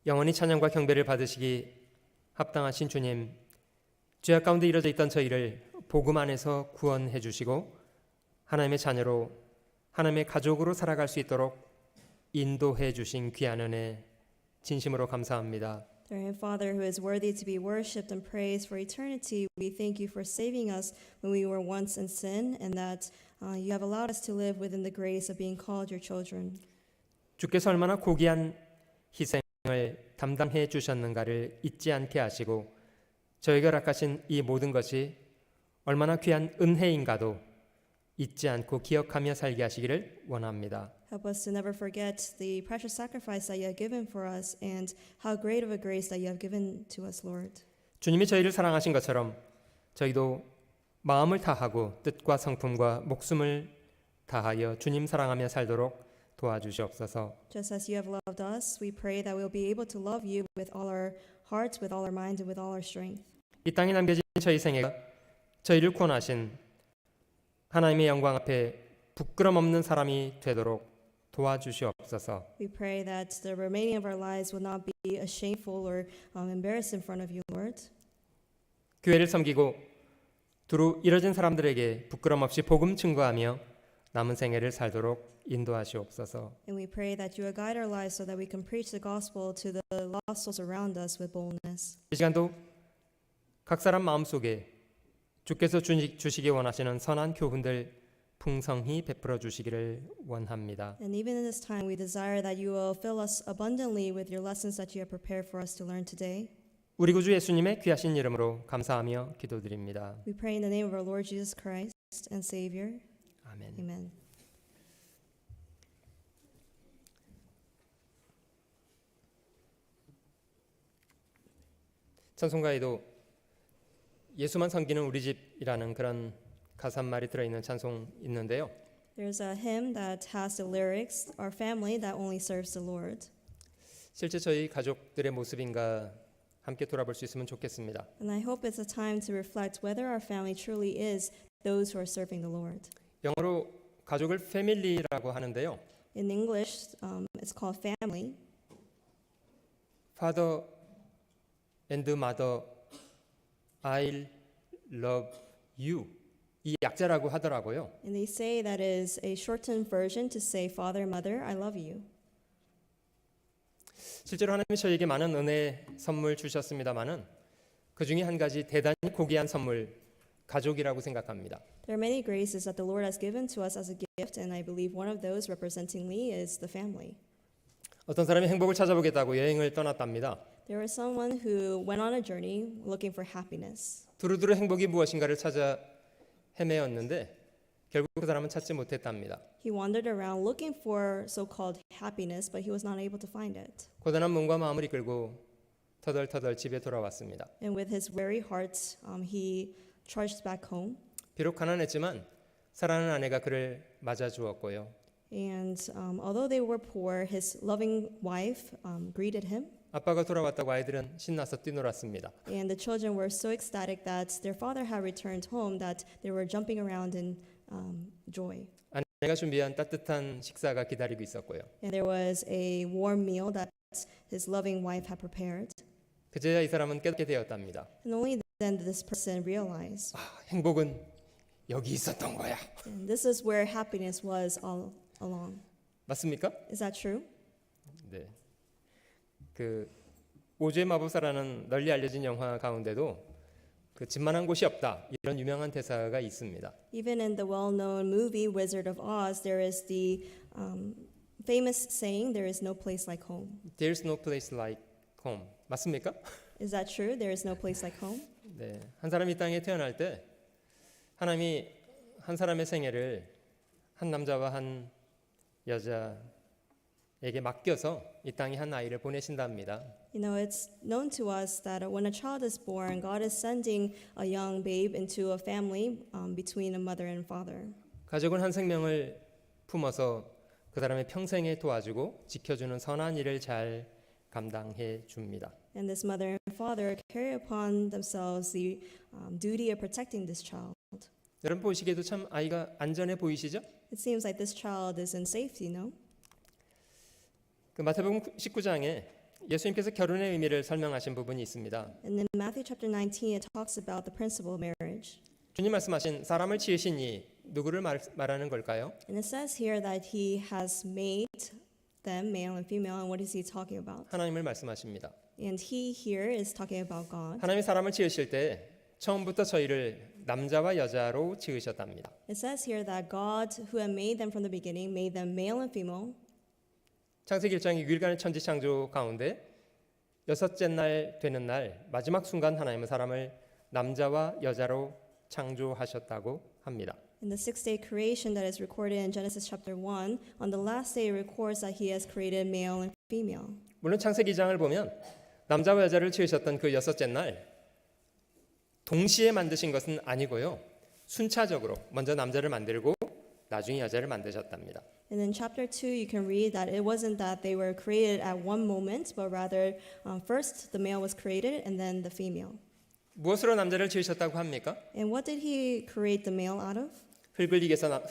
영원히 찬양과 경배를 받으시기 합당하신 주님, 죄악 가운데 이뤄져 있던 저희를 복음 안에서 구원해 주시고 하나님의 자녀로 하나님의 가족으로 살아갈 수 있도록 인도해 주신 귀한 은혜 진심으로 감사합니다. Dear Heavenly Father, who is worthy to be worshipped and praised for eternity, we thank you for saving us when we were once in sin, and that you have allowed us to live within the grace of being called your children. 주께서 얼마나 고귀한 희생을 담당해 주셨는가를 잊지 않게 하시고 저에게 허락하신 이 모든 것이 얼마나 귀한 은혜인가도 잊지 않고 기억하며 살게 하시기를 원합니다. Help us to never forget the precious sacrifice that you have given for us and how great of a grace that you have given to us, Lord. 주님이 저희를 사랑하신 것처럼 저희도 마음을 다하고 뜻과 성품과 목숨을 다하여 주님 사랑하며 살도록 도와주시옵소서. Just as you have loved us, we pray that we'll be able to love you with all our hearts, with all our minds, and with all our strength. 이 땅에 남겨진 저희 생애가 저희를 구원하신 하나님의 영광 앞에 부끄럼 없는 사람이 되도록 도와주시옵소서. We pray that the remaining of our lives will not be shameful or embarrassed in front of you, Lord. 교회를 섬기고 두루 이뤄진 사람들에게 부끄럼 없이 복음 증거하며 남은 생애를 살도록 인도하시옵소서. And we pray that you will guide our lives so that we can preach the gospel to the lost souls around us with boldness. 이 시간도 각 사람 마음속에 주께서 주시기 원하시는 선한 교훈들 풍성히 베풀어 주시기를 원합니다. And even in this time, we desire that you will fill us abundantly with your lessons that you have prepared for us to learn today. 우리 구주 예수님의 귀하신 이름으로 감사하며 기도드립니다. We pray in the name of our Lord Jesus Christ and Savior. 아멘. Amen. 찬송가에도 예수만 섬기는 우리 집이라는 그런 가사말이 들어있는 찬송 있는데요. There's a hymn that has the lyrics, Our family that only serves the Lord. 실제 저희 가족들의 모습인가 함께 돌아볼 수 있으면 좋겠습니다. And I hope it's a time to reflect whether our family truly is those who are serving the Lord. 영어로 가족을 family라고 하는데요. In English, it's called family. Father and mother, I love you. 이 약자라고 하더라고요. And they say that is a shortened version to say, Father, Mother, I love you. 실제로 하나님이 저에게 많은 은혜 선물 주셨습니다마는 그 중에 한 가지 대단히 고귀한 선물, 가족이라고 생각합니다. There are many graces that the Lord has given to us as a gift, and I believe one of those representing me is the family. 어떤 사람이 행복을 찾아보겠다고 여행을 떠났답니다. There was someone who went on a journey looking for happiness. 두루두루 행복이 무엇인가를 찾아 헤매었는데 결국 그 사람은 찾지 못했답니다. He wandered around looking for so-called happiness, but he was not able to find it. 고단한 몸과 마음을 이끌고 터덜터덜 집에 돌아왔습니다. And with his weary heart, he trudged back home. 비록 가난했지만 사랑하는 아내가 그를 맞아주었고요. And although they were poor, his loving wife greeted him. 아빠가 돌아왔다고 아이들은 신나서 뛰놀았습니다. And the children were so ecstatic that their father had returned home that they were jumping around in joy. 아내가 준비한 따뜻한 식사가 기다리고 있었고요. And there was a warm meal that his loving wife had prepared. 그제야 이 사람은 깨닫게 되었답니다. And only then did this person realize, 행복은 여기 있었던 거야. and this is where happiness was all along. 맞습니까? Is that true? 네. 그 오즈의 마법사라는 널리 알려진 영화 가운데도 그 집만한 곳이 없다 이런 유명한 대사가 있습니다. Even in the well-known movie Wizard of Oz, there is the famous saying, "There is no place like home." There's no place like home. 맞습니까? Is that true? There is no place like home. 네. 한 사람이 이 땅에 태어날 때 하나님이 한 사람의 생애를 한 남자와 한 여자에게 맡겨서 이 땅에 한 아이를 보내신답니다. You know, it's known to us that when a child is born, God is sending a young babe into a family between a mother and father. 가족은 한 생명을 품어서 그 사람의 평생에 도와주고 지켜주는 선한 일을 잘 감당해 줍니다. And this mother and father carry upon themselves the duty of protecting this child. 여러분 보시기에도 참 아이가 안전해 보이시죠? It seems like this child is in safety, no? 그 마태복음 19장에 예수님께서 결혼의 의미를 설명하신 부분이 있습니다. And in Matthew chapter 19, it talks about the principle of marriage. 주님 말씀하신 사람을 지으신 이 누구를 말하는 걸까요? And it says here that he has made them male and female. And what is he talking about? 하나님을 말씀하십니다. And he here is talking about God. 하나님이 사람을 지으실 때 처음부터 저희를 남자와 여자로 지으셨답니다. It says here that God, who had made them from the beginning, made them male and female. 창세기 1장의 6일간의 천지 창조 가운데 여섯째 날 되는 날 마지막 순간 하나님은 사람을 남자와 여자로 창조하셨다고 합니다. In the sixth-day creation that is recorded in Genesis chapter 1, on the last day it records that he has created male and female. 물론 창세기 2장을 보면 남자와 여자를 지으셨던 그 여섯째 날 동시에 만드신 것은 아니고요. 순차적으로 먼저 남자를 만들고 나중에 여자를 만드셨답니다. And in chapter 2, you can read that it wasn't that they were created at one moment, but rather first the male was created and then the female. 무엇으로 남자를 지으셨다고 합니까? And what did he create the male out of? 흙을 이겨서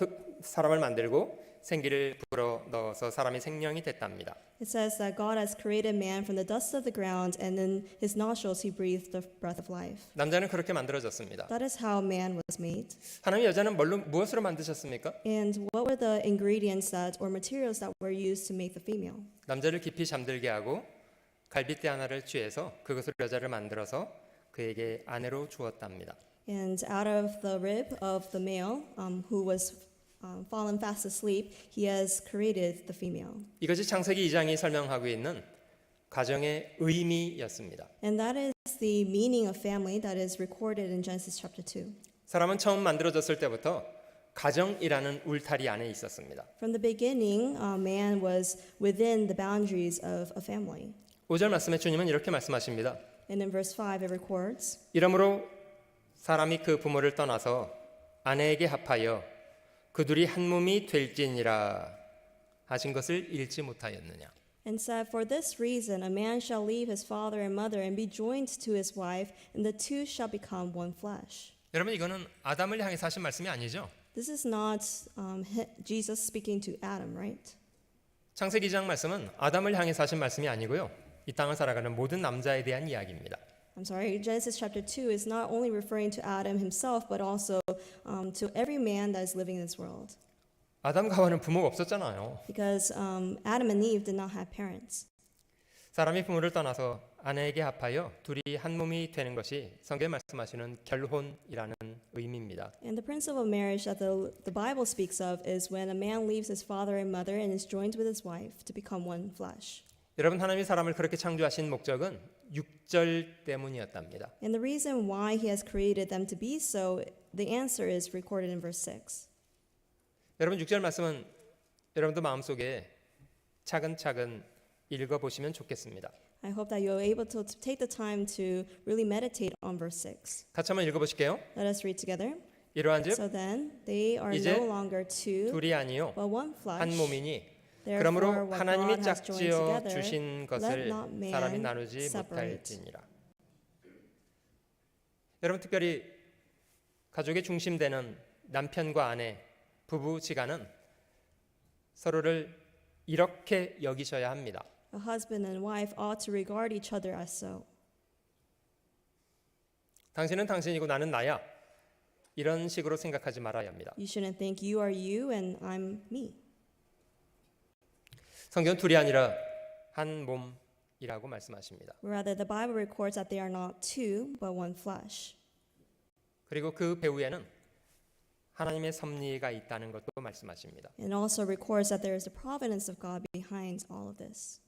사람을 만들고 생기를 불어 넣어서 사람이 생명이 됐답니다. It says that God has created man from the dust of the ground, and in his nostrils he breathed the breath of life. 남자는 그렇게 만들어졌습니다. That is how man was made. 하나님 여자는 무엇으로 만드셨습니까? And what were the ingredients that or materials that were used to make the female? 남자를 깊이 잠들게 하고 갈빗대 하나를 취해서 그것으로 여자를 만들어서 그에게 아내로 주었답니다. And out of the rib of the male who was fallen fast asleep, he has created the female. 이것이 창세기 2장이 설명하고 있는 가정의 의미였습니다. And that is the meaning of family that is recorded in Genesis chapter 2. 사람은 처음 만들어졌을 때부터 가정이라는 울타리 안에 있었습니다. From the beginning, man was within the boundaries of a family. 5절 말씀에 주님은 이렇게 말씀하십니다. And in verse 5, it records, 이러므로 사람이 그 부모를 떠나서 아내에게 합하여 그둘이 한 몸이 될지니라 하신 것을 읽지 못하였느냐. and said, For this reason a man shall leave his father and mother and be joined to his wife, and the two shall become one flesh. 여러분 이거는 아담을 향해서 하신 말씀이 아니죠? This is not Jesus speaking to Adam, right? 창세기 2장 말씀은 아담을 향해서 하신 말씀이 아니고요. 이 땅을 살아가는 모든 남자에 대한 이야기입니다. I'm sorry, Genesis chapter 2 is not only referring to Adam himself, but also to every man that is living in this world. 아담과 하와는 부모가 없었잖아요. Because Adam and Eve did not have parents. 사람이 부모를 떠나서 아내에게 합하여 둘이 한 몸이 되는 것이 성경에 말씀하시는 결혼이라는 의미입니다. And the principle of marriage that the Bible speaks of is when a man leaves his father and mother and is joined with his wife to become one flesh. 여러분 하나님이 사람을 그렇게 창조하신 목적은 6절 때문이었답니다. And the reason why he has created them to be so, the answer is recorded in verse 6. 여러분 6절 말씀은 여러분도 마음속에 차근차근 읽어보시면 좋겠습니다. I hope that you're able to take the time to really meditate on verse 6. 같이 한번 읽어보실게요. Let us read together. 이러한즉 So then they are 이제 no longer two, 둘이 아니요 but one flesh. 한 몸이니 Therefore, 그러므로 what 하나님이 God has joined 짝지어 together, 주신 let 것을 not man 사람이 나누지 separate. 못할지니라. 여러분 특별히 가족의 중심되는 남편과 아내, 부부지간은 서로를 이렇게 여기셔야 합니다. A husband and wife ought to regard each other as so. 당신은 당신이고 나는 나야. 이런 식으로 생각하지 말아야 합니다. You shouldn't think you are you and I'm me. 성경은 둘이 아니라 한 몸이라고 말씀하십니다. Rather, the Bible records that they are not two, but one flesh. 그리고 그 배후에는 하나님의 섭리가 있다는 것도 말씀하십니다. And also records that there is the providence of God behind all of this.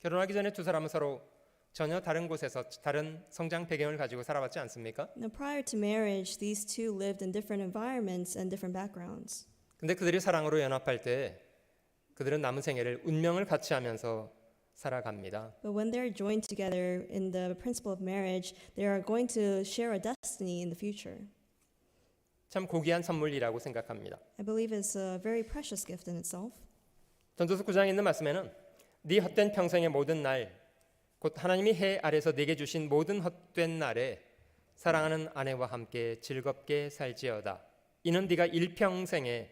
결혼하기 전에 두 사람은 서로 전혀 다른 곳에서 다른 성장 배경을 가지고 살아왔지 않습니까? Now, prior to marriage, these two lived in different environments and different backgrounds. 근데 그들이 사랑으로 연합할 때 그들은 남은 생애를 운명을 같이 하면서 살아갑니다. But when they're joined together in the principle of marriage, they are going to share a destiny in the future. 참 고귀한 선물이라고 생각합니다. I believe it's a very precious gift in itself. 전도서 9장에 있는 말씀에는 네 헛된 평생의 모든 날 곧 하나님이 해 아래서 내게 주신 모든 헛된 날에 사랑하는 아내와 함께 즐겁게 살지어다. 이는 네가 일평생에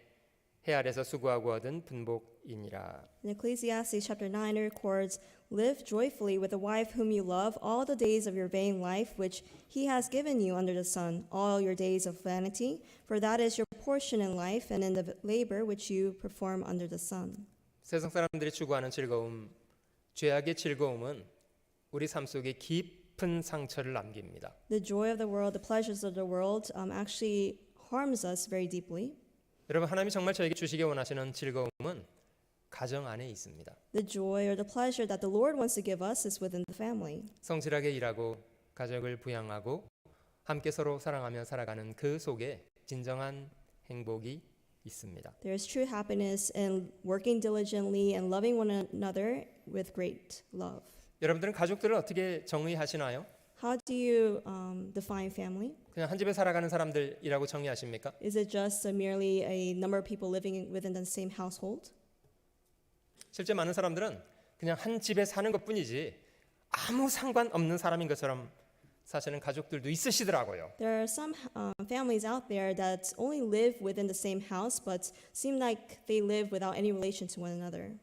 해 아래서 수고하고 얻은 분복이니라. In Ecclesiastes chapter 9 it records, "Live joyfully with the wife whom you love all the days of your vain life which he has given you under the sun, all your days of vanity, for that is your portion in life and in the labor which you perform under the sun." 세상 사람들이 추구하는 즐거움, 죄악의 즐거움은 우리 삶 속에 깊은 상처를 남깁니다. The joy of the world, the pleasures of the world actually harms us very deeply. 여러분, 하나님이 정말 저에게 주시기 원하시는 즐거움은 가정 안에 있습니다. The joy or the pleasure that the Lord wants to give us is within the family. 성실하게 일하고 가족을 부양하고 함께 서로 사랑하며 살아가는 그 속에 진정한 행복이 있습니다. There is true happiness in working diligently and loving one another with great love. 여러분들은 가족들을 어떻게 정의하시나요? How do you define family? 그냥 한 집에 살아가는 사람들이라고 정의하십니까? Is it just merely a number of people living within the same household? 실제 많은 사람들은 그냥 한 집에 사는 것뿐이지 아무 상관없는 사람인 것처럼 사실은 가족들도 있으시더라고요. There are some families out there that only live within the same house but seem like they live without any relation to one another.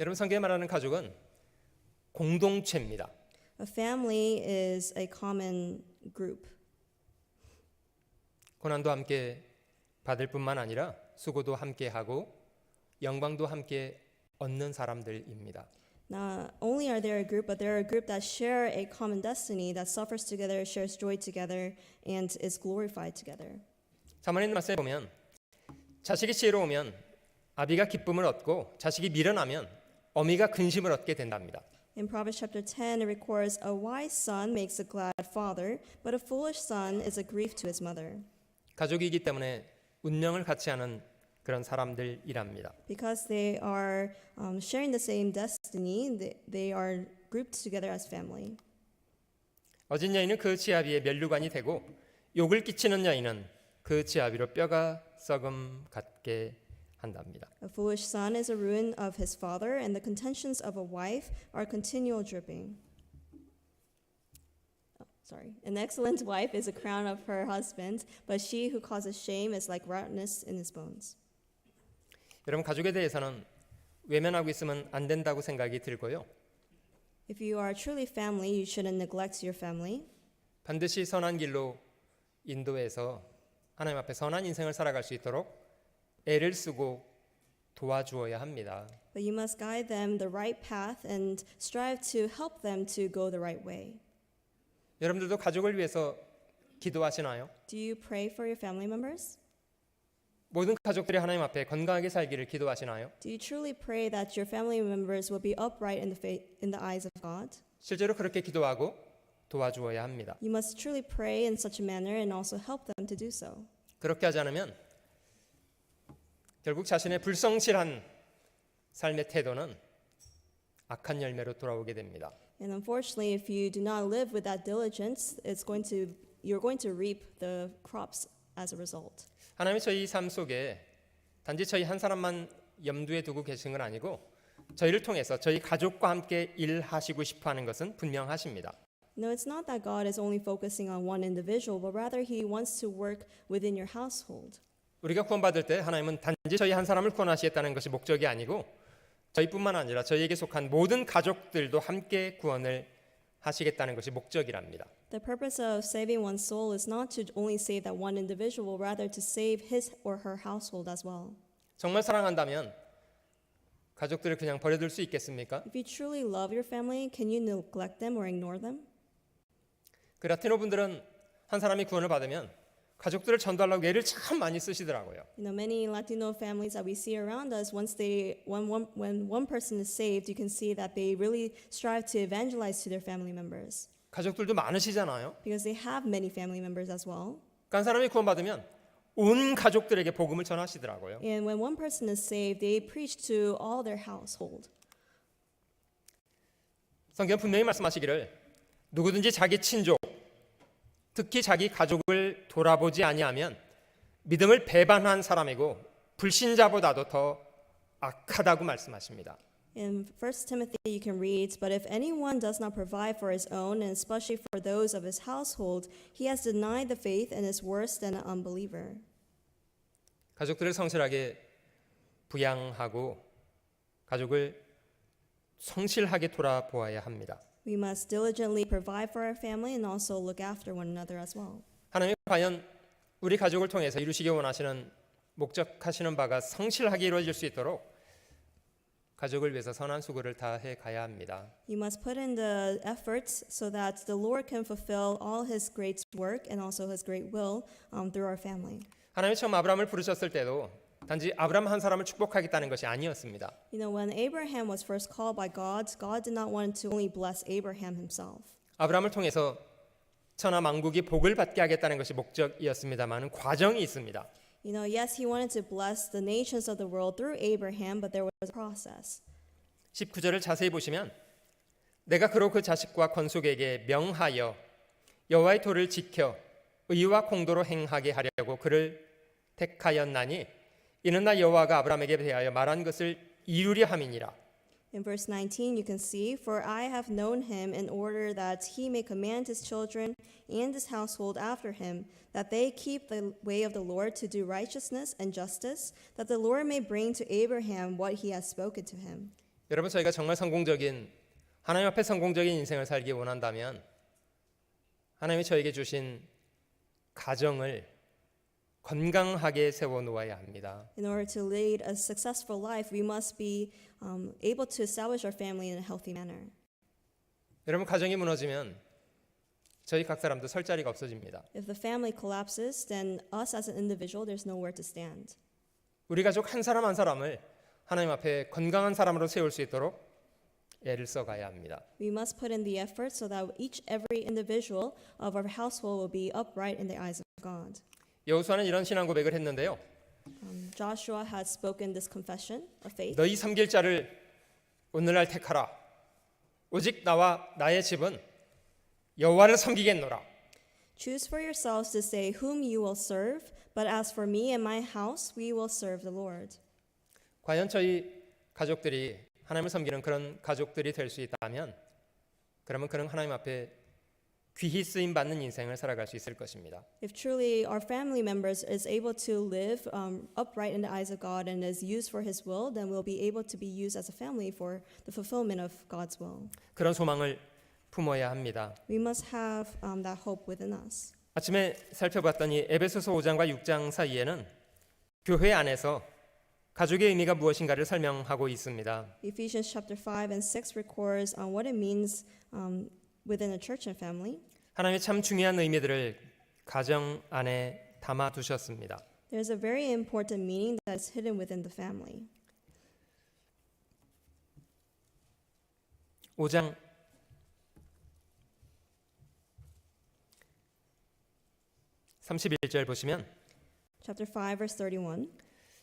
여러분, 성경에 말하는 가족은 공동체입니다. A family is a common group. 고난도 함께 받을 뿐만 아니라 수고도 함께 하고 영광도 함께 얻는 사람들입니다. Not only are they a group, but they're a group that share a common destiny, that suffers together, shares joy together, and is glorified together. 자문에 말씀에 보면 자식이 지혜로우면 아비가 기쁨을 얻고 자식이 미련하면 어미가 근심을 얻게 된답니다. In Proverbs chapter 10, it records, "A wise son makes a glad father, but a foolish son is a grief to his mother." 가족이기 때문에 운명을 같이 하는 그런 사람들이랍니다. Because they are sharing the same destiny, they are grouped together as family. 어진 여인은 그 지아비의 면류관이 되고 욕을 끼치는 여인은 그 지아비로 뼈가 썩음 같게 한답니다. A foolish son is a ruin of his father, and the contentions of a wife are continual dripping. An excellent wife is a crown of her husband, but she who causes shame is like rottenness in his bones. 여러분, 가족에 대해서는 외면하고 있으면 안 된다고 생각이 들고요. If you are truly family, you shouldn't neglect your family. 반드시 선한 길로 인도해서 하나님 앞에 선한 인생을 살아갈 수 있도록 애를 쓰고 도와주어야 합니다. But you must guide them the right path and strive to help them to go the right way. 여러분들도 가족을 위해서 기도하시나요? Do you pray for your family members? 모든 가족들이 하나님 앞에 건강하게 살기를 기도하시나요? Do you truly pray that your family members will be upright in the eyes of God? 실제로 그렇게 기도하고 도와주어야 합니다. You must truly pray in such a manner and also help them to do so. 그렇게 하지 않으면 결국 자신의 불성실한 삶의 태도는 악한 열매로 돌아오게 됩니다. And unfortunately, if you do not live with that diligence, you're going to reap the crops as a result. 하나님이 저희 삶 속에 단지 저희 한 사람만 염두에 두고 계신 건 아니고 저희를 통해서 저희 가족과 함께 일하시고 싶어하는 것은 분명하십니다. No, it's not that God is only focusing on one individual, but rather He wants to work within your household. 우리가 구원받을 때 하나님은 단지 저희 한 사람을 구원하시겠다는 것이 목적이 아니고 저희뿐만 아니라 저희에게 속한 모든 가족들도 함께 구원을 하시겠다는 것이 목적이랍니다. The purpose of saving one's soul is not to only save that one individual, rather to save his or her household as well. 정말 사랑한다면 가족들을 그냥 버려둘 수 있겠습니까? If you truly love your family, can you neglect them or ignore them? 그 라티노 분들은 한 사람이 구원을 받으면 가족들을 전도하려고 애를 참 많이 쓰시더라고요. You know, many Latino families that we see around us, when one person is saved, you can see that they really strive to evangelize to their family members 가족들도 많으시잖아요. because they have many family members as well. 그러니까 한 사람이 구원받으면 온 가족들에게 복음을 전하시더라고요. And when one person is saved, they preach to all their household. 성경 분명히 말씀하시기를 누구든지 자기 친족, 특히 자기 가족을 돌아보지 아니하면 믿음을 배반한 사람이고 불신자보다도 더 악하다고 말씀하십니다. In 1 Timothy you can read, "But if anyone does not provide for his own, and especially for those of his household, he has denied the faith and is worse than an unbeliever." 가족들을 성실하게 부양하고 가족을 성실하게 돌아보아야 합니다. We must diligently provide for our family and also look after one another as well. 하나님 과연 우리 가족을 통해서 이루시기 원하시는 목적하시는 바가 성실하게 이루어질 수 있도록 가족을 위해서 선한 수고를 다해 가야 합니다. You must put in the efforts so that the Lord can fulfill all His great work and also His great will through our family. 하나님이 처음 아브라함을 부르셨을 때도 단지 아브라함 한 사람을 축복하겠다는 것이 아니었습니다. You know, when Abraham was first called by God, God did not want to only bless Abraham himself. 아브라함을 통해서 천하 만국이 복을 받게 하겠다는 것이 목적이었습니다만 과정이 있습니다. You know, yes, He wanted to bless the nations of the world through Abraham, but there was a process. 19절을 자세히 보시면 내가 그로 그 자식과 건속에게 명하여 여호와의 도를 지켜 의와 공도로 행하게 하려고 그를 택하였나니 이는 나 여호와가 아브라함에게 대하여 말한 것을 이루려 함이니라. In verse 19, you can see, For I have known him in order that he may command his children and his household after him, that they keep the way of the Lord to do righteousness and justice, that the Lord may bring to Abraham what he has spoken to him. 여러분 저희가 정말 성공적인 하나님 앞에 성공적인 인생을 살기 원한다면 하나님이 저에게 주신 가정을 건강하게 세워 놓아야 합니다. In order to lead a successful life, we must be able to establish our family in a healthy manner. 여러분 가정이 무너지면 저희 각 사람도 설 자리가 없어집니다. If the family collapses, then us as an individual, there's nowhere to stand. 우리 가족 한 사람 한 사람을 하나님 앞에 건강한 사람으로 세울 수 있도록 애를 써가야 합니다. We must put in the effort so that every individual of our household will be upright in the eyes of God. 여호수아는 이런 신앙 고백을 했는데요. Joshua has spoken this confession of faith. 너희 섬길 자를 오늘날 택하라. 오직 나와 나의 집은 여호와를 섬기겠노라. Choose for yourselves this day whom you will serve, but as for me and my house, we will serve the Lord. 과연 저희 가족들이 하나님을 섬기는 그런 가족들이 될 수 있다면 그러면 그는 하나님 앞에 귀히 쓰임 받는 인생을 살아갈 수 있을 것입니다. If truly our family members is able to live upright in the eyes of God and is used for His will, then we'll be able to be used as a family for the fulfillment of God's will. 그런 소망을 품어야 합니다. We must have that hope within us. 아침에 살펴봤더니 에베소서 5장과 6장 사이에는 교회 안에서 가족의 의미가 무엇인가를 설명하고 있습니다. Ephesians chapter 5 and 6 records on what it means within a church and family. 하나님의 참 중요한 의미들을 가정 안에 담아 두셨습니다. There's a very important meaning that is hidden within the family. 5장 31절 보시면 Chapter 5 verse 31.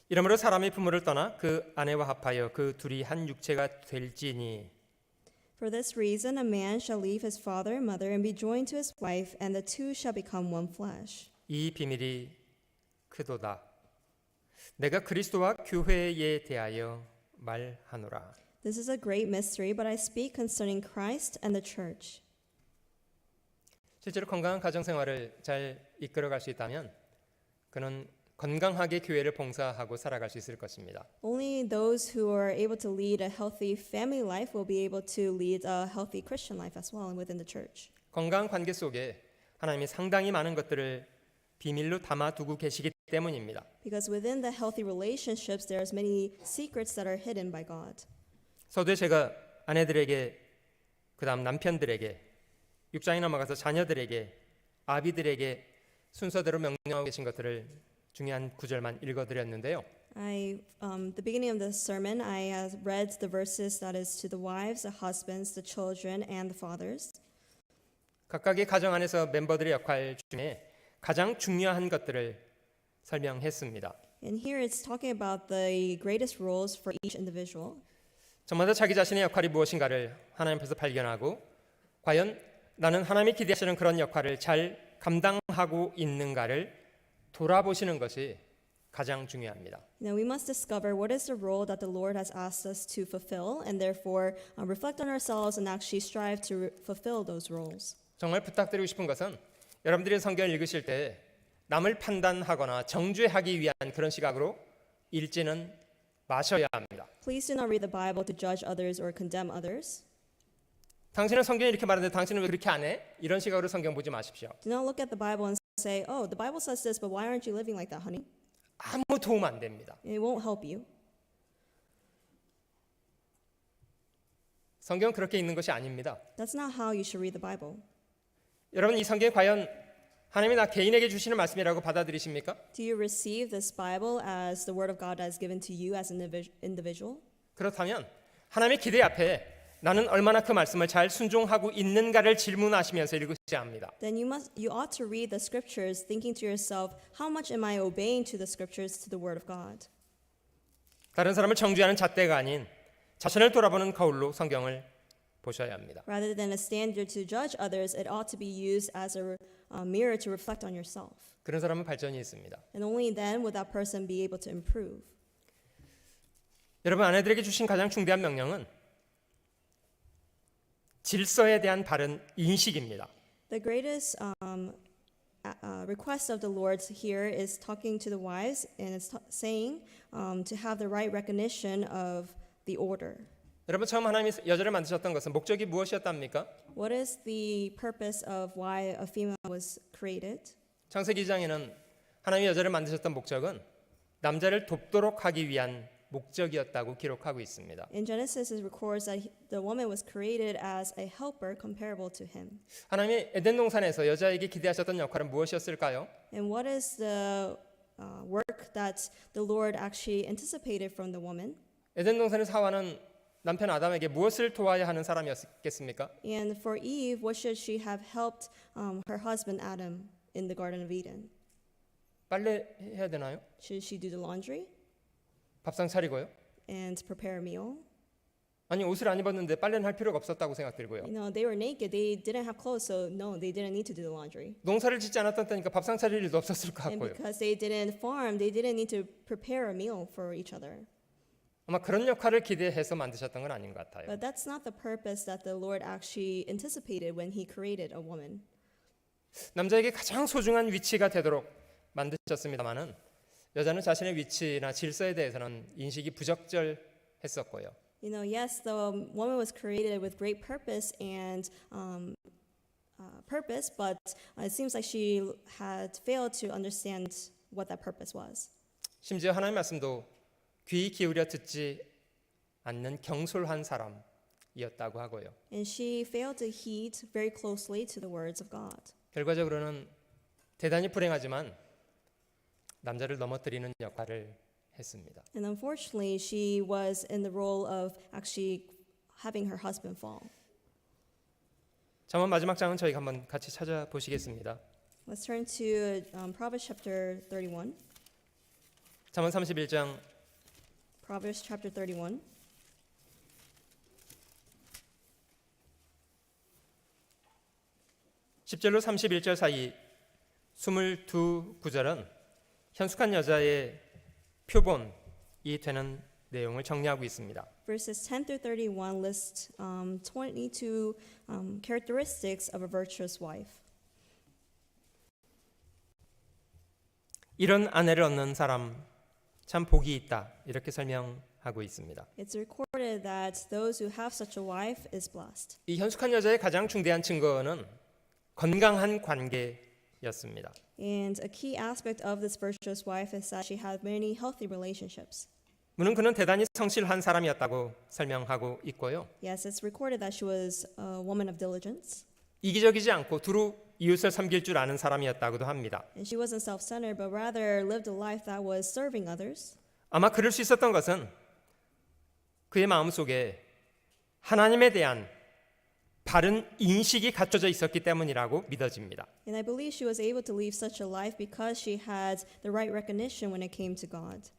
이러므로 사람이 부모를 떠나 그 아내와 합하여 그 둘이 한 육체가 될지니 For this reason, a man shall leave his father and mother and be joined to his wife, and the two shall become one flesh. 이 비밀이 크도다. 내가 그리스도와 교회에 대하여 말하노라. This is a great mystery, but I speak concerning Christ and the church. 실제로 건강한 가정 생활을 잘 이끌어갈 수 있다면 그는 건강하게 교회를 봉사하고 살아갈 수 있을 것입니다. Only those who are able to lead a healthy family life will be able to lead a healthy Christian life as well within the church. 건강한 관계 속에 하나님이 상당히 많은 것들을 비밀로 담아두고 계시기 때문입니다. Because within the healthy relationships, there's many secrets that are hidden by God. 서두에 제가 아내들에게 그다음 남편들에게 6장이 넘어가서 자녀들에게 아비들에게 순서대로 명령하고 계신 것들을 중요한 구절만 읽어드렸는데요. The beginning of the sermon, I read the verses that is to the wives, the husbands, the children, and the fathers. 각각의 가정 안에서 멤버들의 역할 중에 가장 중요한 것들을 설명했습니다. And here it's talking about the greatest roles for each individual. 저마다 자기 자신의 역할이 무엇인가를 하나님 앞에서 발견하고 과연 나는 하나님이 기대하시는 그런 역할을 잘 감당하고 있는가를 돌아보시는 것이 가장 중요합니다. Now we must discover what is the role that the Lord has asked us to fulfill, and therefore reflect on ourselves and actually strive to fulfill those roles. 정말 부탁드리고 싶은 것은 여러분들이 성경을 읽으실 때 남을 판단하거나 정죄하기 위한 그런 시각으로 읽지는 마셔야 합니다. Please do not read the Bible to judge others or condemn others. 당신은 성경이 이렇게 말하는데 당신은 왜 그렇게 안 해? 이런 시각으로 성경 보지 마십시오. Do not look at the Bible and say, "Oh, the Bible says this, but why aren't you living like that, honey?" 아무 도움 안 됩니다. It won't help you. 성경은 그렇게 읽는 것이 아닙니다. That's not how you should read the Bible. 여러분, 이 성경이 과연 하나님이 나 개인에게 주시는 말씀이라고 받아들이십니까? Do you receive this Bible as the Word of God that is given to you as an individual? 그렇다면 하나님의 기대 앞에 나는 얼마나 그 말씀을 잘 순종하고 있는가를 질문하시면서 읽으셔야 합니다. Then you ought to read the scriptures thinking to yourself, how much am I obeying to the scriptures, to the word of God? 다른 사람을 정죄하는 잣대가 아닌 자신을 돌아보는 거울로 성경을 보셔야 합니다. Rather than a standard to judge others, it ought to be used as a mirror to reflect on yourself. 그런 사람은 발전이 있습니다. And only then would that person be able to improve. 여러분, 아내들에게 주신 가장 중대한 명령은 질서에 대한 바른 인식입니다. The greatest request of the Lord here is talking to the wives, and it's saying to have the right recognition of the order. 여러분, 처음 하나님이 여자를 만드셨던 것은 목적이 무엇이었답니까? What is the purpose of why a female was created? 창세기 2장에는 하나님이 여자를 만드셨던 목적은 남자를 돕도록 하기 위한 목적이었다고 기록하고 있습니다. In Genesis, it records that the woman was created as a helper comparable to him. 하나님이 에덴 동산에서 여자에게 기대하셨던 역할은 무엇이었을까요? And what is the work that the Lord actually anticipated from the woman? 에덴 동산에서 하와는 남편 아담에게 무엇을 도와야 하는 사람이었겠습니까? And for Eve, what should she have helped her husband Adam in the Garden of Eden? 빨래 해야 되나요? Should she do the laundry 밥상 차리고요? and prepare a meal? 아니, 옷을 안 입었는데 빨래는 할 필요가 없었다고 생각들고요. You know, they were naked. They didn't have clothes, so no, they didn't need to do the laundry. 농사를 짓지 않았던 때니까 밥상 차릴 일도 없었을 것 And 같고요. because they didn't farm, they didn't need to prepare a meal for each other. 아마 그런 역할을 기대해서 만드셨던 건 아닌 것 같아요. But that's not the purpose that the Lord actually anticipated when He created a woman. 남자에게 가장 소중한 위치가 되도록 만드셨습니다마는 여자는 자신의 위치나 질서에 대해서는 인식이 부적절했었고요. You know, yes, the woman was created with great purpose and purpose, but it seems like she had failed to understand what that purpose was. 심지어 하나님 말씀도 귀 기울여 듣지 않는 경솔한 사람이었다고 하고요. And she failed to heed very closely to the words of God. 결과적으로는 대단히 불행하지만 남자를 넘어뜨리는 역할을 했습니다. And unfortunately, she was in the role of actually having her husband fall. 잠언 마지막 장은 저희가 한번 같이 찾아보시겠습니다. Let's turn to Proverbs chapter 31. 잠언 31장 Proverbs chapter 31. (10절로 31절) 사이 22구절은 현숙한 여자의 표본이 되는 내용을 정리하고 있습니다. Verses 10 through 31 list 22 characteristics of a virtuous wife. 이런 아내를 얻는 사람 참 복이 있다, 이렇게 설명하고 있습니다. It's recorded that those who have such a wife is blessed. 이 현숙한 여자의 가장 중대한 증거는 건강한 관계였습니다. And a key aspect of this virtuous wife is that she had many healthy relationships. 물론 그는 대단히 성실한 사람이었다고 설명하고 있고요. Yes, it's recorded that she was a woman of diligence. 이기적이지 않고 두루 이웃을 섬길 줄 아는 사람이었다고도 합니다. And she wasn't self-centered, but rather lived a life that was serving others. 아마 그럴 수 있었던 것은 그의 마음속에 하나님에 대한 바른 인식이 갖춰져 있었기 때문이라고 믿어집니다. And I believe she was able to live such a life because she had the right recognition when it came to God.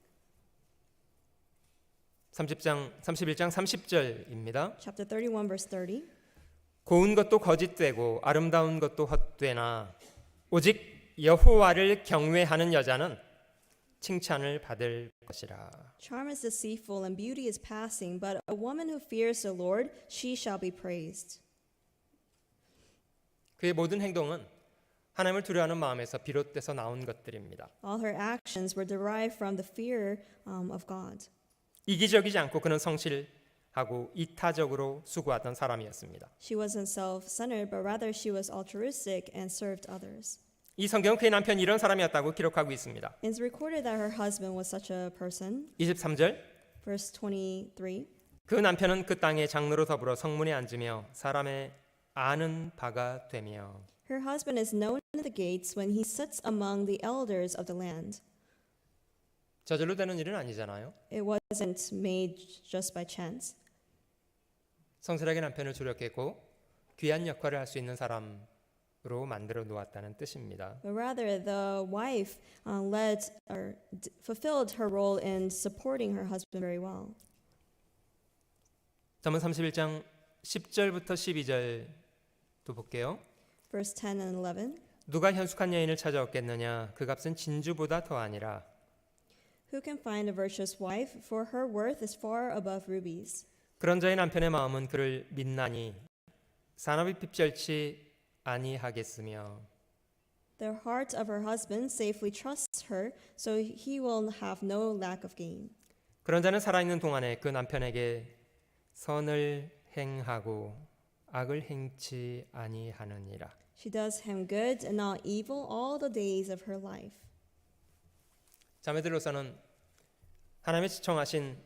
31장 30절입니다. Chapter 31, verse 30. 고운 것도 거짓되고 아름다운 것도 헛되나 오직 여호와를 경외하는 여자는 칭찬을 받을 것이라. Charm is deceitful and beauty is passing, but a woman who fears the Lord, she shall be praised. 그의 모든 행동은 하나님을 두려워하는 마음에서 비롯돼서 나온 것들입니다. All her actions were derived from the fear of God. 이기적이지 않고 그는 성실하고 이타적으로 수고하던 사람이었습니다. She wasn't self-centered, but rather she was altruistic and served others. 이 성경은 그의 남편이 이런 사람이었다고 기록하고 있습니다. It's recorded that her husband was such a person. 23절 Verse 23. 그 남편은 그 땅의 장로로 더불어 성문에 앉으며 사람의 아는 바가 되며 Her husband is known at the gates when he sits among the elders of the land. 저절로 되는 일은 아니잖아요. It wasn't made just by chance. 성실하게 남편을 조력했고 귀한 역할을 할 수 있는 사람으로 만들어 놓았다는 뜻입니다. But rather, the wife led or fulfilled her role in supporting her husband very well. 잠언 31장 10절부터 12절도 볼게요. Verse 10 and 11. 누가 현숙한 여인을 찾아왔겠느냐? 그 값은 진주보다 더하니라. Who can find a virtuous wife? For her worth is far above rubies. 그런 자의 남편의 마음은 그를 믿나니 산업이 핍절치 아니하겠으며 The heart of her husband safely trusts her, so he will have no lack of gain. 그런 자는 살아있는 동안에 그 남편에게 선을 행하고 악을 행치 아니하느니라. She does him good and not evil all the days of her life. 자매들로서는 하나님의 지청하신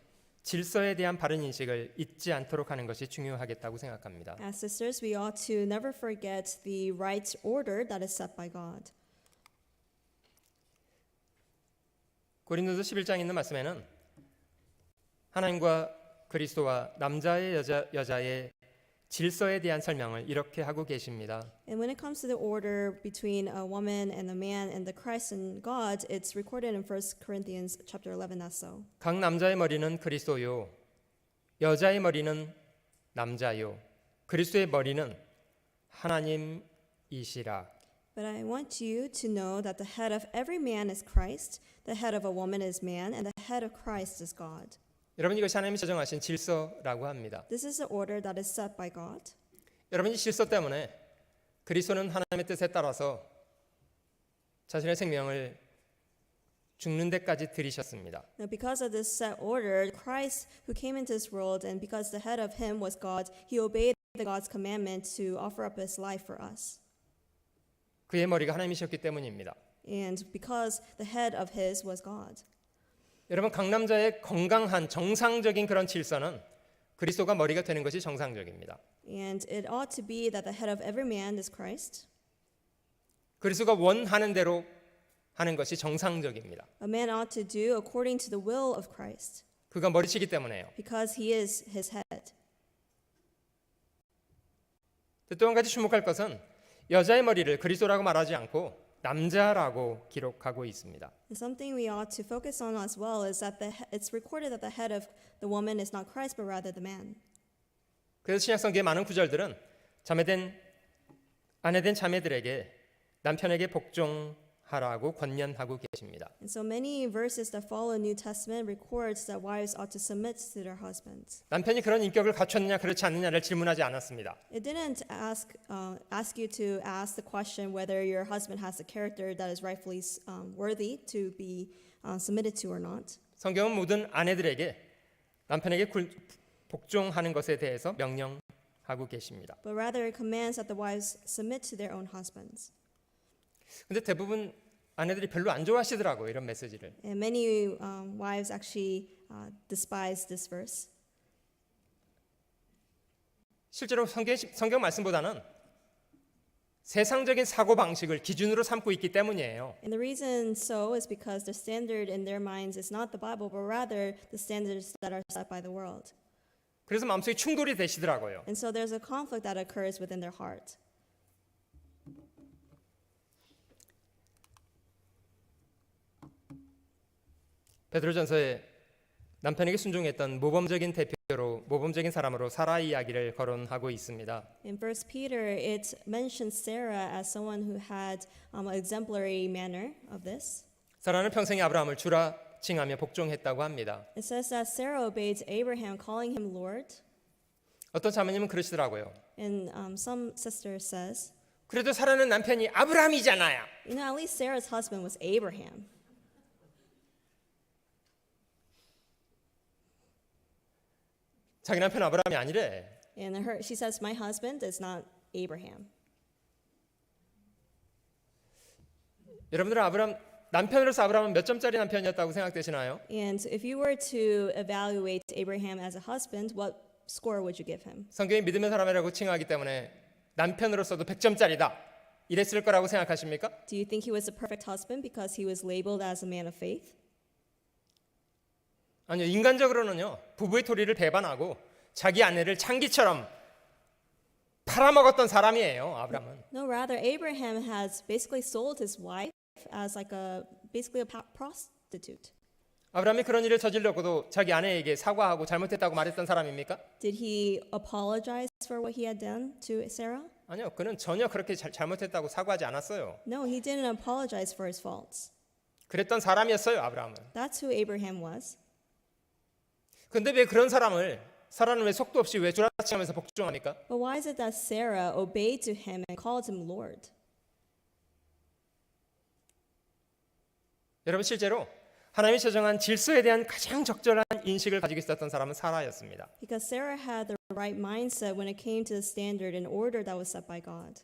질서에 대한 바른 인식을 잊지 않도록 하는 것이 중요하겠다고 생각합니다. As sisters, we ought to never forget the right order that is set by God. 고린도서 11장에 있는 말씀에는 하나님과 그리스도와 남자의 여자의 질서에 대한 설명을 이렇게 하고 계십니다. And when it comes to the order between a woman and a man and the Christ and God, it's recorded in 1 Corinthians chapter 11 also. 각 남자의 머리는 그리스도요, 여자의 머리는 남자요, 그리스도의 머리는 하나님이시라. But I want you to know that the head of every man is Christ, the head of a woman is man, and the head of Christ is God. 여러분, 이것이 하나님이 제정하신 질서라고 합니다. This is the order that is set by God. 여러분, 이 질서 때문에 그리스도는 하나님의 뜻에 따라서 자신의 생명을 죽는 데까지 들이셨습니다. Now, because of this set order, Christ, who came into this world, and because the head of him was God, he obeyed God's commandment to offer up his life for us. 그의 머리가 하나님이셨기 때문입니다. And because the head of his was God. 여러분, 각 남자의 건강한 정상적인 그런 질서는 그리스도가 머리가 되는 것이 정상적입니다. And it ought to be that the head of every man is Christ. 그리스도가 원하는 대로 하는 것이 정상적입니다. A man ought to do according to the will of Christ, 그가 머리치기 때문에요. because he is his head. 또 한 가지 주목할 것은 여자의 머리를 그리스도라고 말하지 않고 남자라고 기록하고 있습니다. And something we ought to focus on as well is that it's recorded that the head of the woman is not Christ, but rather the man. 그래서 신약성경의 많은 구절들은 아내된 자매들에게 남편에게 복종하라고 권면하고 계십니다. And so many verses that follow New Testament records that wives ought to submit to their husbands. 남편이 그런 인격을 갖췄느냐 그렇지 않느냐를 질문하지 않았습니다. It didn't ask you to ask the question whether your husband has the character that is rightfully worthy to be submitted to or not. 성경은 모든 아내들에게 남편에게 복종하는 것에 대해서 명령하고 계십니다. But rather it commands that the wives submit to their own husbands. 근데 대부분 아내들이 별로 안 좋아하시더라고요, 이런 메시지를. And many wives actually despise this verse. 실제로 성경 말씀보다는 세상적인 사고 방식을 기준으로 삼고 있기 때문이에요. And the reason so is because the standard in their minds is not the Bible, but rather the standards that are set by the world. 그래서 마음속에 충돌이 되시더라고요. And so there's a conflict that occurs within their heart. 베드로전서에 남편에게 순종했던 모범적인 사람으로 사라 이야기를 거론하고 있습니다. In 1 Peter, it mentions Sarah as someone who had an exemplary manner of this. 사라는 평생에 아브라함을 주라 칭하며 복종했다고 합니다. It says that Sarah obeyed Abraham, calling him Lord. 어떤 자매님은 그러시더라고요. And some sister says, 그래도 사라는 남편이 아브라함이잖아요. You know, at least Sarah's husband was Abraham. 자기 남편 아브라함이 아니래. And she says, my husband is not Abraham. 여러분들은 남편으로서 아브라함은 몇 점짜리 남편이었다고 생각되시나요? And if you were to evaluate Abraham as a husband, what score would you give him? 성경이 믿음의 사람이라고 칭하기 때문에 남편으로서도 100점짜리다 이랬을 거라고 생각하십니까? Do you think he was a perfect husband because he was labeled as a man of faith? 아니요, 인간적으로는요, 부부의 토리를 배반하고 자기 아내를 창기처럼 팔아먹었던 사람이에요, 아브라함은. No, rather Abraham has basically sold his wife as like basically a prostitute. 아브라함이 그런 일을 저질렀고도 자기 아내에게 사과하고 잘못했다고 말했던 사람입니까? Did he apologize for what he had done to Sarah? 아니요, 그는 전혀 그렇게 잘못했다고 사과하지 않았어요. No, he didn't apologize for his faults. 그랬던 사람이었어요, 아브라함은. That's who Abraham was. 근데 왜 그런 사라는 왜 속도 없이 왜 주라치면서 복종합니까? But why is it that Sarah obeyed to him and called him Lord? 여러분, 실제로 하나님이 제정한 질서에 대한 가장 적절한 인식을 가지고 있었던 사람은 사라였습니다. Because Sarah had the right mindset when it came to the standard and order that was set by God.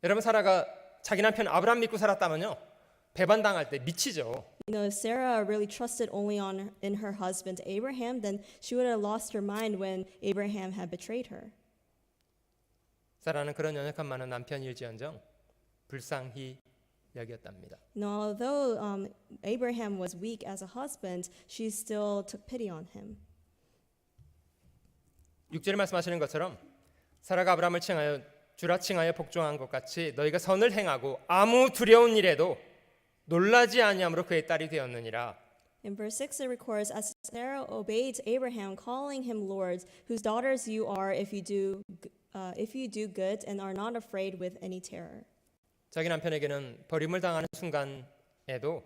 여러분, 사라가 자기 남편 아브라함 믿고 살았다면요, 배반당할 때 미치죠. You know, if Sarah really trusted only in her husband Abraham, then she would have lost her mind when Abraham had betrayed her. 사라는 그런 연약함 많은 남편일지언정 불쌍히 여겼답니다. Now, although Abraham was weak as a husband, she still took pity on him. 6절에 말씀하시는 것처럼 사라가 아브라함을 주라 칭하여 복종한 것 같이 너희가 선을 행하고 아무 두려운 일에도 놀라지 아니함으로 그의 딸이 되었느니라. In verse 6 it records, as Sarah obeyed Abraham, calling him Lord, whose daughters you are if you do good and are not afraid with any terror. 자기 남편에게는 버림을 당하는 순간에도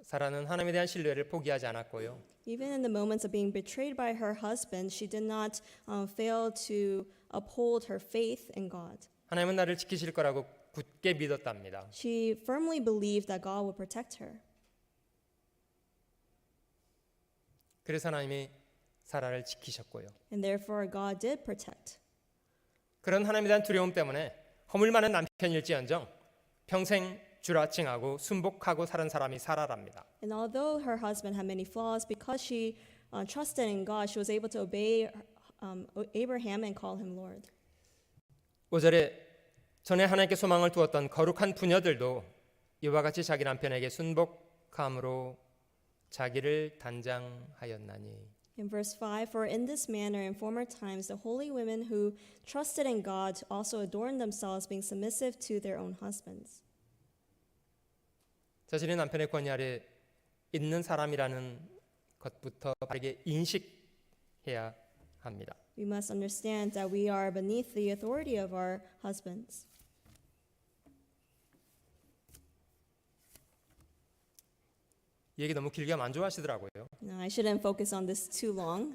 사라는 하나님에 대한 신뢰를 포기하지 않았고요. Even in the moments of being betrayed by her husband, she did not fail to uphold her faith in God. 하나님은 나를 지키실 거라고 굳게 믿었답니다. She firmly believed that God would protect her. 그래서 하나님이 사라를 지키셨고요. And therefore God did protect. 그런 하나님에 대한 두려움 때문에 허물 많은 남편일지언정 평생 주라칭하고 순복하고 살은 사람이 사라랍니다. And although her husband had many flaws, because she trusted in God, she was able to obey Abraham and call him Lord. 5절에 전에 하나님께 소망을 두었던 거룩한 부녀들도 이와 같이 자기 남편에게 순복함으로 자기를 단장하였나니. In verse 5, for in this manner in former times the holy women who trusted in God also adorned themselves, being submissive to their own husbands. 자신의 남편의 권위 아래 있는 사람이라는 것부터 바르게 인식해야 합니다. We must understand that we are beneath the authority of our husbands. 이 얘기 너무 길게 하면 안 좋아하시더라고요. No, I shouldn't focus on this too long.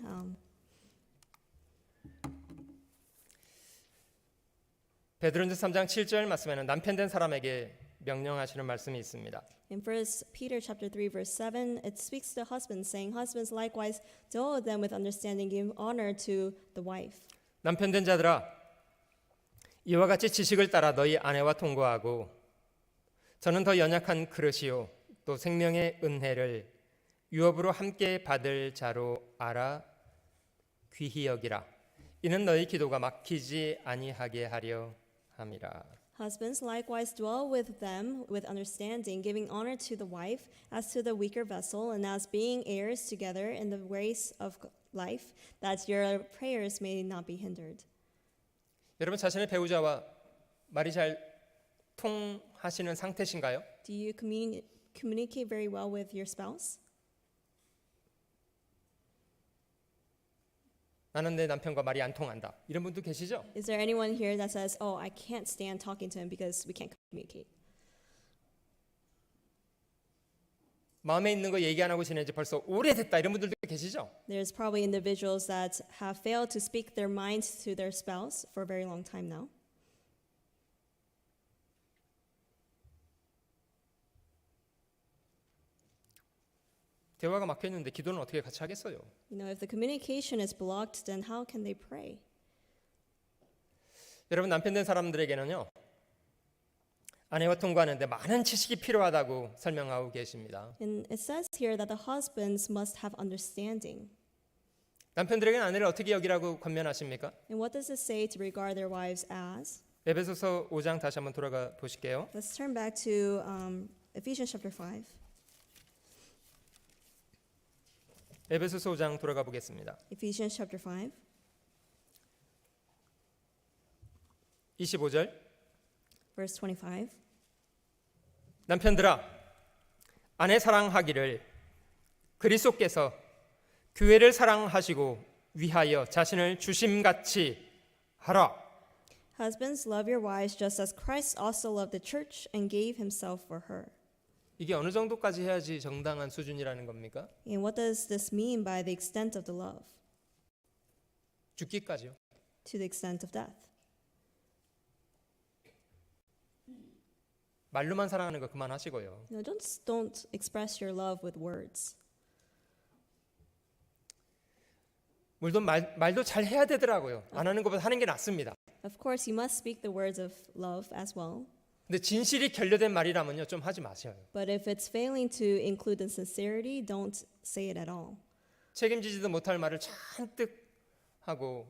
베드로전서 3장 7절 말씀에는 남편 된 사람에게 명령하시는 말씀이 있습니다. In 1 Peter chapter 3 verse 7, it speaks to husbands, saying, husbands likewise deal with them with understanding, give honor to the wife. 남편 된 자들아, 이와 같이 지식을 따라 너희 아내와 통거하고 저는 더 연약한 그릇이요 또 생명의 은혜를 유업으로 함께 받을 자로 알아 귀히 여기라. 이는 너희 기도가 막히지 아니하게 하려 함이라. Husbands likewise dwell with them with understanding, giving honor to the wife as to the weaker vessel, and as being heirs together in the race of life, that your prayers may not be hindered. 여러분 자신의 배우자와 말이 잘 통하시는 상태신가요? Do you communicate very well with your spouse? 나는 내 남편과 말이 안 통한다. 이런 분도 계시죠? Is there anyone here that says, oh, I can't stand talking to him because we can't communicate? 마음에 있는 거 얘기 안 하고 지낸 지 벌써 오래됐다. 이런 분들도 계시죠? There's probably individuals that have failed to speak their minds to their spouse for a very long time now. 대화가 막혀 있는데 기도는 어떻게 같이 하겠어요? You know, if the communication is blocked, then how can they pray? 여러분, 남편 된 사람들에게는요, 아내와 통과하는데 많은 지식이 필요하다고 설명하고 계십니다. And it says here that the husbands must have understanding. 남편들에게는 아내를 어떻게 여기라고 권면하십니까? And what does it say to regard their wives as? 에베소서 5장 다시 한번 돌아가 보실게요. Let's turn back to Ephesians chapter 5. 에베소서 5장 돌아가 보겠습니다. Ephesians chapter 5, 25절. verse 25. 남편들아, 아내 사랑하기를 그리스도께서 교회를 사랑하시고 위하여 자신을 주심같이 하라. Husbands, love your wives just as Christ also loved the church and gave himself for her. 이게 어느 정도까지 해야지 정당한 수준이라는 겁니까? And what does this mean by the extent of the love? 죽기까지요. To the extent of death. 말로만 사랑하는 거 그만하시고요. You know, don't express your love with words. 물론 말도 잘 해야 되더라고요. 안 하는 것보다 하는 게 낫습니다. Of course, you must speak the words of love as well. 근데 진실이 결여된 말이라면요, 좀 하지 마세요. But if it's failing to include the sincerity, don't say it at all. 책임지지도 못할 말을 잔뜩 하고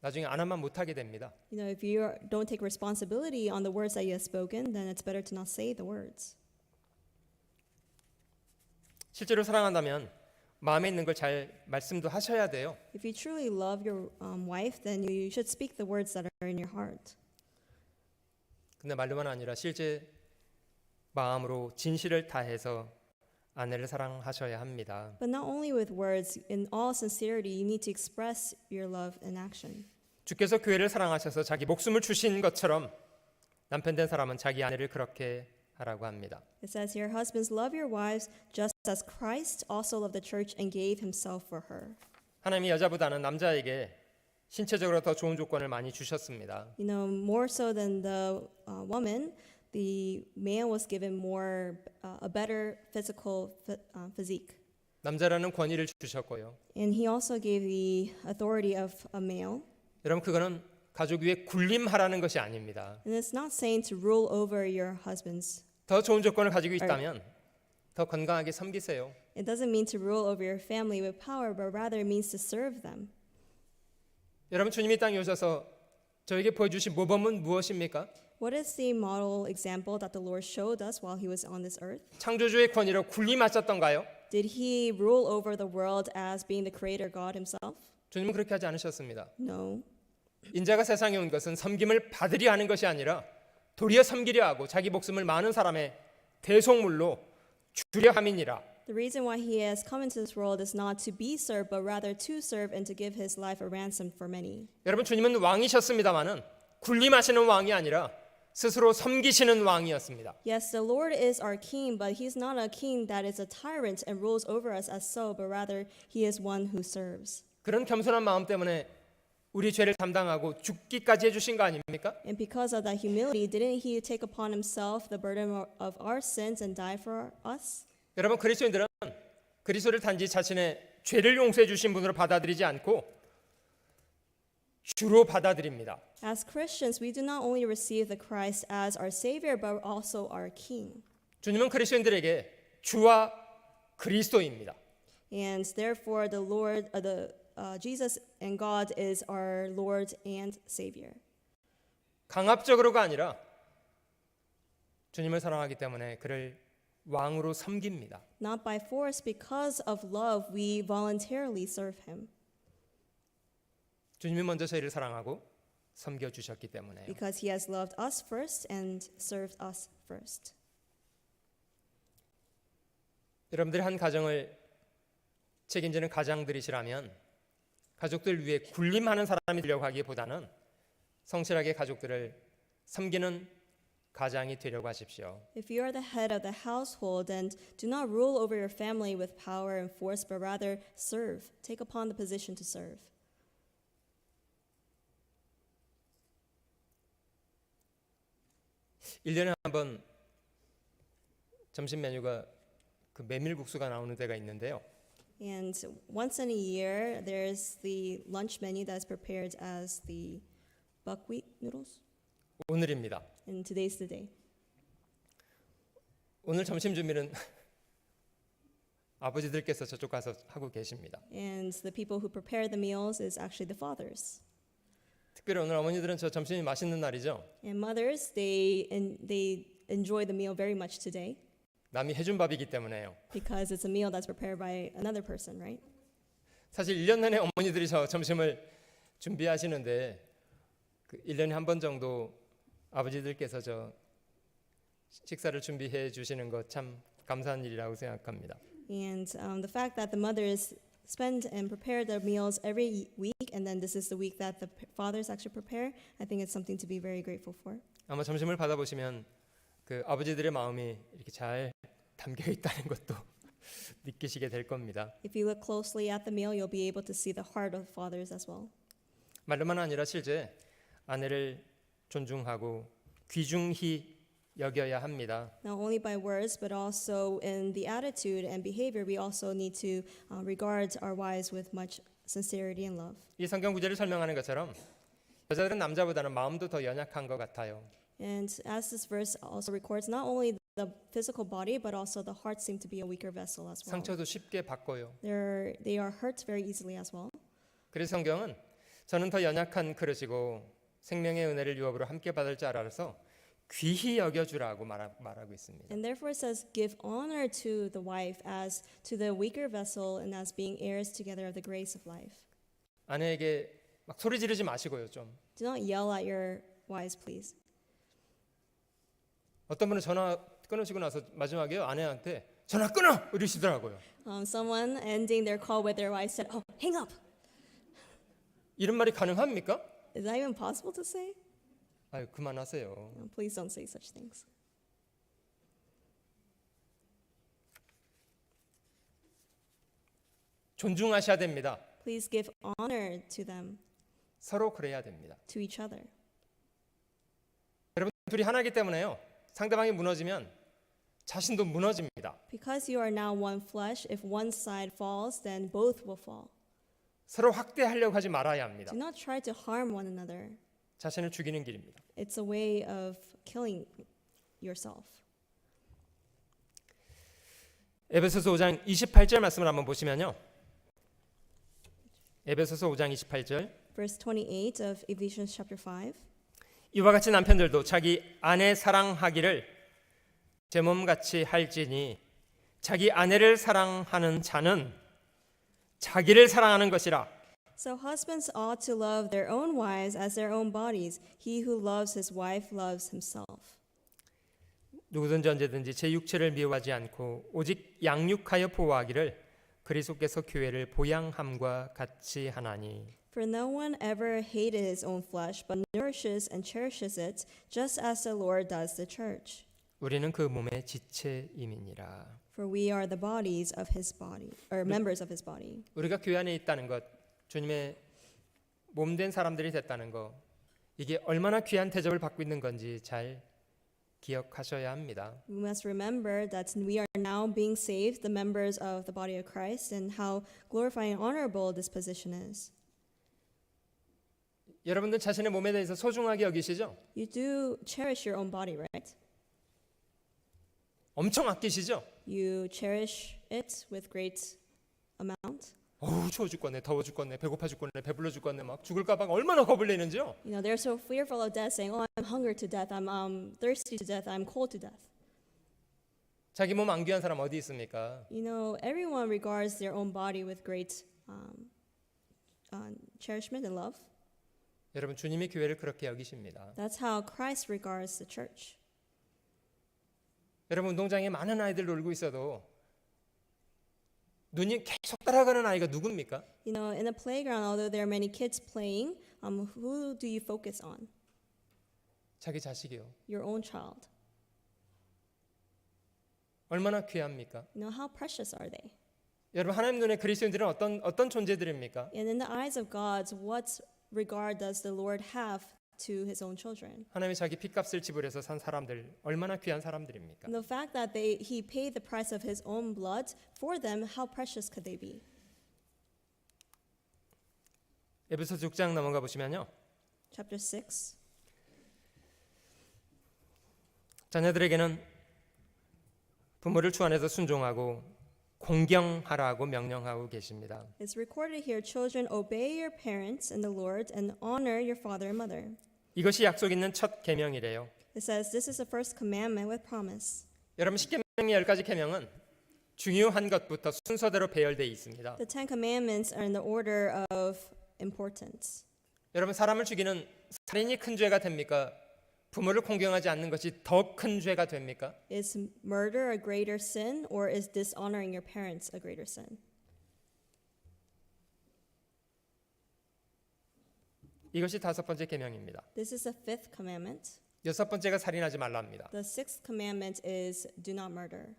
나중에 안 하면 못하게 됩니다. You know, if you don't take responsibility on the words that you have spoken, then it's better to not say the words. 실제로 사랑한다면 마음에 있는 걸 잘 말씀도 하셔야 돼요. If you truly love your wife, then you should speak the words that are in your heart. 근데 말로만 아니라 실제 마음으로 진실을 다해서 아내를 사랑하셔야 합니다. But not only with words, in all sincerity, you need to express your love in action. 주께서 교회를 사랑하셔서 자기 목숨을 주신 것처럼 남편 된 사람은 자기 아내를 그렇게 하라고 합니다. It says here, husbands, love your wives just as Christ also loved the church and gave himself for her. 하나님이 여자보다는 남자에게 신체적으로 더 좋은 조건을 많이 주셨습니다. You know, more so than the woman, the man was given more, a better physical physique. 남자라는 권위를 주셨고요. And he also gave the authority of a male. 여러분, 그거는 가족 위에 군림하라는 것이 아닙니다. And it's not saying to rule over your husbands. 더 좋은 조건을 가지고 있다면 더 건강하게 섬기세요. It doesn't mean to rule over your family with power, but rather it means to serve them. 여러분, 주님이 땅에 오셔서 저에게 보여주신 모범은 무엇입니까? What is the model example that the Lord showed us while he was on this earth? 창조주의 권위로 군림하셨던가요? Did he rule over the world as being the creator God himself? 주님은 그렇게 하지 않으셨습니다. No. 인자가 세상에 온 것은 섬김을 받으려 하는 것이 아니라 도리어 섬기려 하고 자기 목숨을 많은 사람의 대속물로 주려 함이니라. The reason why he has come into this world is not to be served, but rather to serve and to give his life a ransom for many. 여러분, 주님은 왕이셨습니다마는 군림하시는 왕이 아니라 스스로 섬기시는 왕이었습니다. Yes, the Lord is our king, but he's not a king that is a tyrant and rules over us as so, but rather he is one who serves. 그런 겸손한 마음 때문에 우리 죄를 담당하고 죽기까지 해주신 거 아닙니까? And because of that humility, didn't he take upon himself the burden of our sins and die for us? 여러분, 그리스도인들은 그리스도를 단지 자신의 죄를 용서해 주신 분으로 받아들이지 않고 주로 받아들입니다. As Christians, we do not only receive the Christ as our Savior, but also our King. 주님은 그리스도인들에게 주와 그리스도입니다. And therefore, the Lord, Jesus and God is our Lord and Savior. 강압적으로가 아니라 주님을 사랑하기 때문에 그를 왕으로 섬깁니다. Not by force, because of love, we voluntarily serve Him. 주님이 먼저 저희를 사랑하고 섬겨 주셨기 때문에요. Because He has loved us first and served us first. 여러분들이 한 가정을 책임지는 가장들이시라면 가족들 위해 군림하는 사람이 되려고 하기보다는 성실하게 가족들을 섬기는 가장이 되려고 하십시오. If you are the head of the household, then do not rule over your family with power and force, but rather serve. Take upon the position to serve. (1년에) 한 번 점심 메뉴가 그 메밀국수가 나오는 데가 있는데요. And once in a year, there's the lunch menu that's prepared as the buckwheat noodles. 오늘입니다. And today's the day. 오늘 점심 준비는 아버지들께서 저쪽 가서 하고 계십니다. And the people who prepare the meals is actually the fathers. 특별히 오늘 어머니들은 저 점심이 맛있는 날이죠. And mothers, they enjoy the meal very much today 남이 해준 밥이기 때문에요. because it's a meal that's prepared by another person, right? 사실 1년 내내 어머니들이 저 점심을 준비하시는데 그 1년에 한 번 정도 아버지들께서 저 식사를 준비해 주시는 것 참 감사한 일이라고 생각합니다. And the fact that the mothers spend and prepare their meals every week, and then this is the week that the fathers actually prepare, I think it's something to be very grateful for. 아마 점심을 받아보시면 그 아버지들의 마음이 이렇게 잘 담겨 있다는 것도 느끼시게 될 겁니다. If you look closely at the meal, you'll be able to see the heart of fathers as well. 말로만 아니라 실제 아내를 존중하고 귀중히 여겨야 합니다. Not only by words, but also in the attitude and behavior, we also need to regard our wives with much sincerity and love. 이 성경 구절을 설명하는 것처럼 여자들은 남자보다는 마음도 더 연약한 것 같아요. And as this verse also records, not only the physical body, but also the heart seem to be a weaker vessel as well. 상처도 쉽게 받고요. They are hurt very easily as well. 그래서 성경은 저는 더 연약한 그릇이고 생명의 은혜를 유업으로 함께 받을 줄 알아서 귀히 여겨주라고 말하고 있습니다. And therefore it says, give honor to the wife as to the weaker vessel and as being heirs together of the grace of life. 아내에게 막 소리 지르지 마시고요. 좀 Do not yell at your wives, please. 어떤 분은 전화 끊으시고 나서 마지막에 아내한테 전화 끊어 이러시더라고요. Someone ending their call with their wife said, "Oh, hang up." 이런 말이 가능합니까? Is that even possible to say? 아유 그만하세요. No, please don't say such things. 존중하셔야 됩니다. Please give honor to them, 서로 그래야 됩니다. to each other. 여러분 둘이 하나이기 때문에요. 상대방이 무너지면 자신도 무너집니다. Because you are now one flesh, if one side falls, then both will fall. 서로 확대하려고 하지 말아야 합니다. Do not try to harm one another. 자신을 죽이는 길입니다. It's a way of killing yourself. 에베소서 5장 28절 말씀을 한번 보시면요. 에베소서 5장 28절 Verse 28 of Ephesians chapter 5. 이와 같이 남편들도 자기 아내 사랑하기를 제 몸같이 할지니 자기 아내를 사랑하는 자는 자기를 사랑하는 것이라. So husbands ought to love their own wives as their own bodies. He who loves his wife loves himself. 누구든지 언제든지 제 육체를 미워하지 않고 오직 양육하여 보호하기를 그리스도께서 교회를 보양함과 같이 하나니. For no one ever hated his own flesh, but nourishes and cherishes it, just as the Lord does the church. 우리는 그 몸의 지체임이니라. For we are the bodies of his body, or members of his body. 우리가 교회 안에 있다는 것, 주님의 몸된 사람들이 됐다는 것, 이게 얼마나 귀한 대접을 받고 있는 건지 잘 기억하셔야 합니다. We must remember that we are now being saved, the members of the body of Christ, and how glorifying and honorable this position is. 여러분들 자신의 몸에 대해서 소중하게 여기시죠? You do cherish your own body, right? 엄청 아끼시죠? You cherish it with great amount. 어우 추워 죽겠네, 더워 죽겠네, 배고파 죽겠네, 배불러 죽겠네, 막 죽을까 봐 얼마나 겁을 내는지요. You know, they're so fearful of death, saying, "Oh, I'm hungry to death. I'm thirsty to death. I'm cold to death." 자기 몸 안 귀한 사람 어디 있습니까? You know, everyone regards their own body with great cherishment and love. 여러분 주님이 교회를 그렇게 여기십니다. That's how Christ regards the church. 여러분 운동장에 많은 아이들 놀고 있어도 눈이 계속 따라가는 아이가 누굽니까? You know, in a playground, although there are many kids playing, who do you focus on? 자기 자식이요. Your own child. 얼마나 귀합니까? You know, how precious are they? 여러분 하나님 눈에 그리스도인들은 어떤 존재들입니까? And in the eyes of God, what regard does the Lord have to his own children. 하나님이 자기 핏값을 지불해서 산 사람들 얼마나 귀한 사람들입니까? And the fact that he paid the price of his own blood for them, how precious could they be? 에베소서 6장 넘어가 보시면요. Chapter 6. 자녀들에게는 부모를 주 안에서 순종하고 공경하라고 명령하고 계십니다. It's recorded here, children, obey your parents in the Lord and honor your father and mother. 이것이 약속 있는 첫 계명이래요. It says this is the first commandment with promise. 여러분 10계명의 10가지 계명은 중요한 것부터 순서대로 배열되어 있습니다. The Ten Commandments are in the order of importance. 여러분 사람을 죽이는 살인이 큰 죄가 됩니까? 부모를 공경하지 않는 것이 더 큰 죄가 됩니까? Is murder a greater sin or is dishonoring your parents a greater sin? 이것이 5번째 계명입니다. This is the fifth commandment. 6번째가 살인하지 말라입니다. The sixth commandment is do not murder.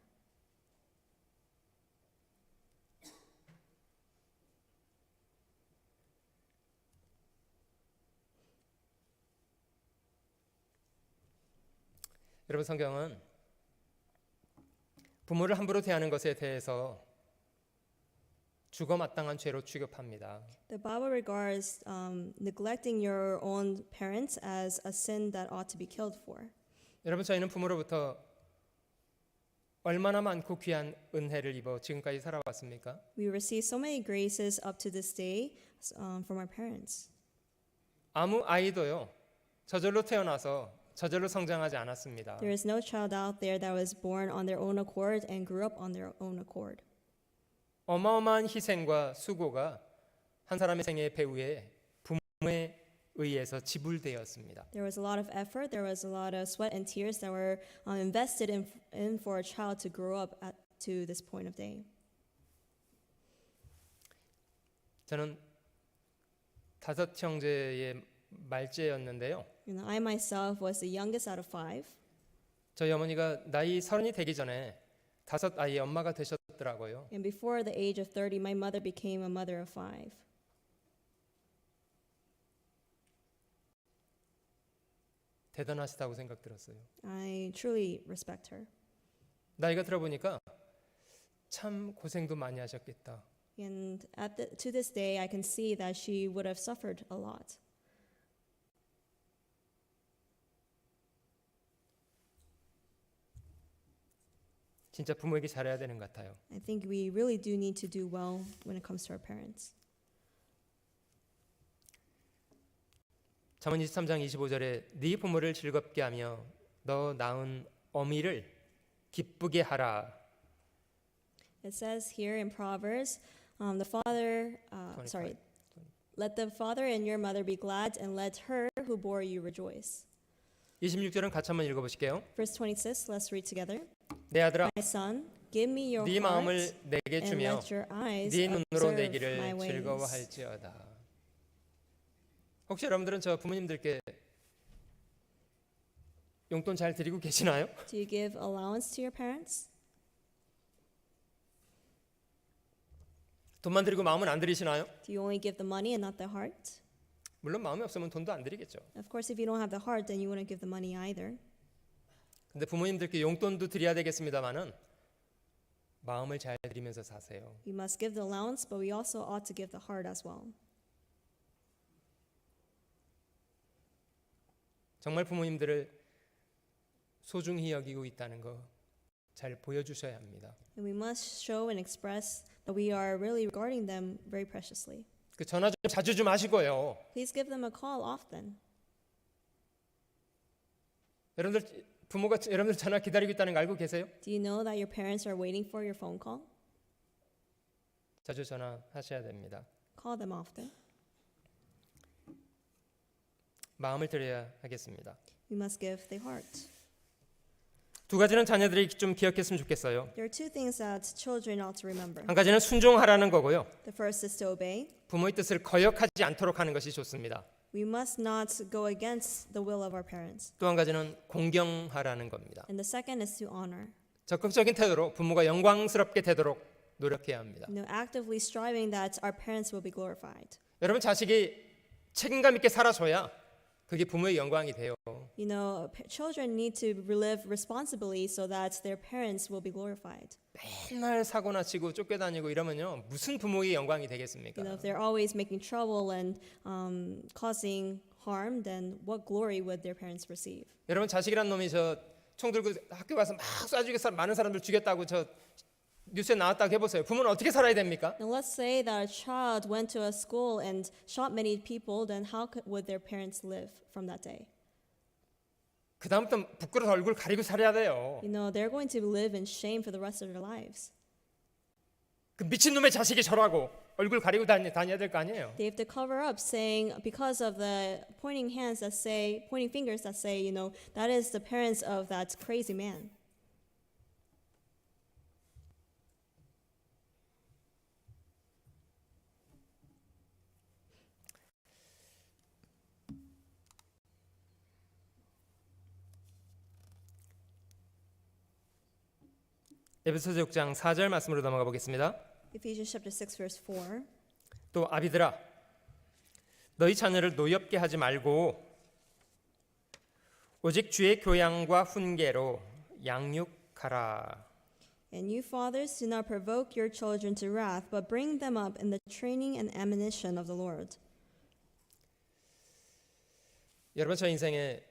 여러분 성경은 부모를 함부로 대하는 것에 대해서 죽어 마땅한 죄로 취급합니다. The Bible regards neglecting your own parents as a sin that ought to be killed for. 여러분 저희는 부모로부터 얼마나 많고 귀한 은혜를 입어 지금까지 살아왔습니까? We receive so many graces up to this day from our parents. 아무 아이도요 저절로 태어나서 저절로 성장하지 않았습니다. There is no child out there that was born on their own accord and grew up on their own accord. 어마어마한 희생과 수고가 한 사람의 생애 배후에 부모에 의해서 지불되었습니다. There was a lot of effort, there was a lot of sweat and tears that were invested in for a child to grow up to this point of day. 저는 5 형제의 말째였는데요. I myself was the youngest out of 5. 저희 어머니가 나이 30이 되기 전에 5 아이의 엄마가 되셨더라고요. And before the age of 30, my mother became a mother of 5. 대단하시다고 생각 들었어요. I truly respect her. 나이가 들어보니까 참 고생도 많이 하셨겠다. And to this day, I can see that she would have suffered a lot. 진짜 부모에게 잘해야 되는 것 같아요. I think we really do need to do well when it comes to our parents. 잠언 23장 25절에 네 부모를 즐겁게 하며 너 낳은 어미를 기쁘게 하라. It says here in Proverbs, let the father and your mother be glad, and let her who bore you rejoice. 26절은 같이 한번 읽어보실게요. Verse 26, let's read together. 내 아들아, My son, give me your 네 heart, 마음을 내게 and 주며 let your eyes 네 눈으로 observe 내 my 길을 ways. 즐거워할지어다. 혹시 여러분들은 저 부모님들께 용돈 잘 드리고 계시나요? Do you give allowance to your parents? 돈만 드리고 마음은 안 드리시나요? Do you only give the money and not the heart? 물론 마음이 없으면 돈도 안 드리겠죠. Of course, if you don't have the heart, then you wouldn't give the money either. 근데 부모님들께 용돈도 드려야 되겠습니다만은 마음을 잘 드리면서 사세요. We must give the allowance, but we also ought to give the heart as well. 정말 부모님들을 소중히 여기고 있다는 거 잘 보여주셔야 합니다. And we must show and express that we are really regarding them very preciously. 그 전화 좀 자주 좀 하시고요. Please give them a call often. 여러분들 부모가 여러분들 전화 기다리고 있다는 거 알고 계세요? Do you know that your parents are waiting for your phone call? 자주 전화하셔야 됩니다. Call them often. 마음을 드려야 하겠습니다. We must give the heart. 2가지는 자녀들이 좀 기억했으면 좋겠어요. There are 2 things that children ought to remember. 한 가지는 순종하라는 거고요. The first is to obey. 부모의 뜻을 거역하지 않도록 하는 것이 좋습니다. We must not go against the will of our parents. 또 한 가지는 공경하라는 겁니다. And the second is to honor. 적극적인 태도로 부모가 영광스럽게 되도록 노력해야 합니다. Actively striving that our parents will be glorified. 여러분 자식이 책임감 있게 살아줘야 그게 부모의 영광이 돼요. You know, children need to live responsibly so that their parents will be glorified. 맨날 사고나 치고 쫓겨다니고 이러면요 무슨 부모의 영광이 되겠습니까? You know, if they're always making trouble and causing harm, then what glory would their parents receive? 여러분 자식이란 놈이 저 총 들고 학교 가서 막 쏴주게 많은 사람들 죽였다고 저 뉴스에 나왔다고 해보세요. 부모는 어떻게 살아야 됩니까? Now let's say that a child went to a school and shot many people, then how would their parents live from that day? 그 다음부터 부끄러워서 얼굴 가리고 살아야 돼요. You know, they're going to live in shame for the rest of their lives. 그 미친놈의 자식이 저라고 얼굴 가리고 다녀야 될 거 아니에요. They have to cover up, saying because of the pointing fingers that say, you know, that is the parents of that crazy man. 에베소서 6장 4절 말씀으로 넘어가 보겠습니다. Ephesians chapter 6 verse 4. 또 아비들아 너희 자녀를 노엽게 하지 말고 오직 주의 교양과 훈계로 양육하라. And you fathers do not provoke your children to wrath, but bring them up in the training and admonition of the Lord. 여러분 저 인생에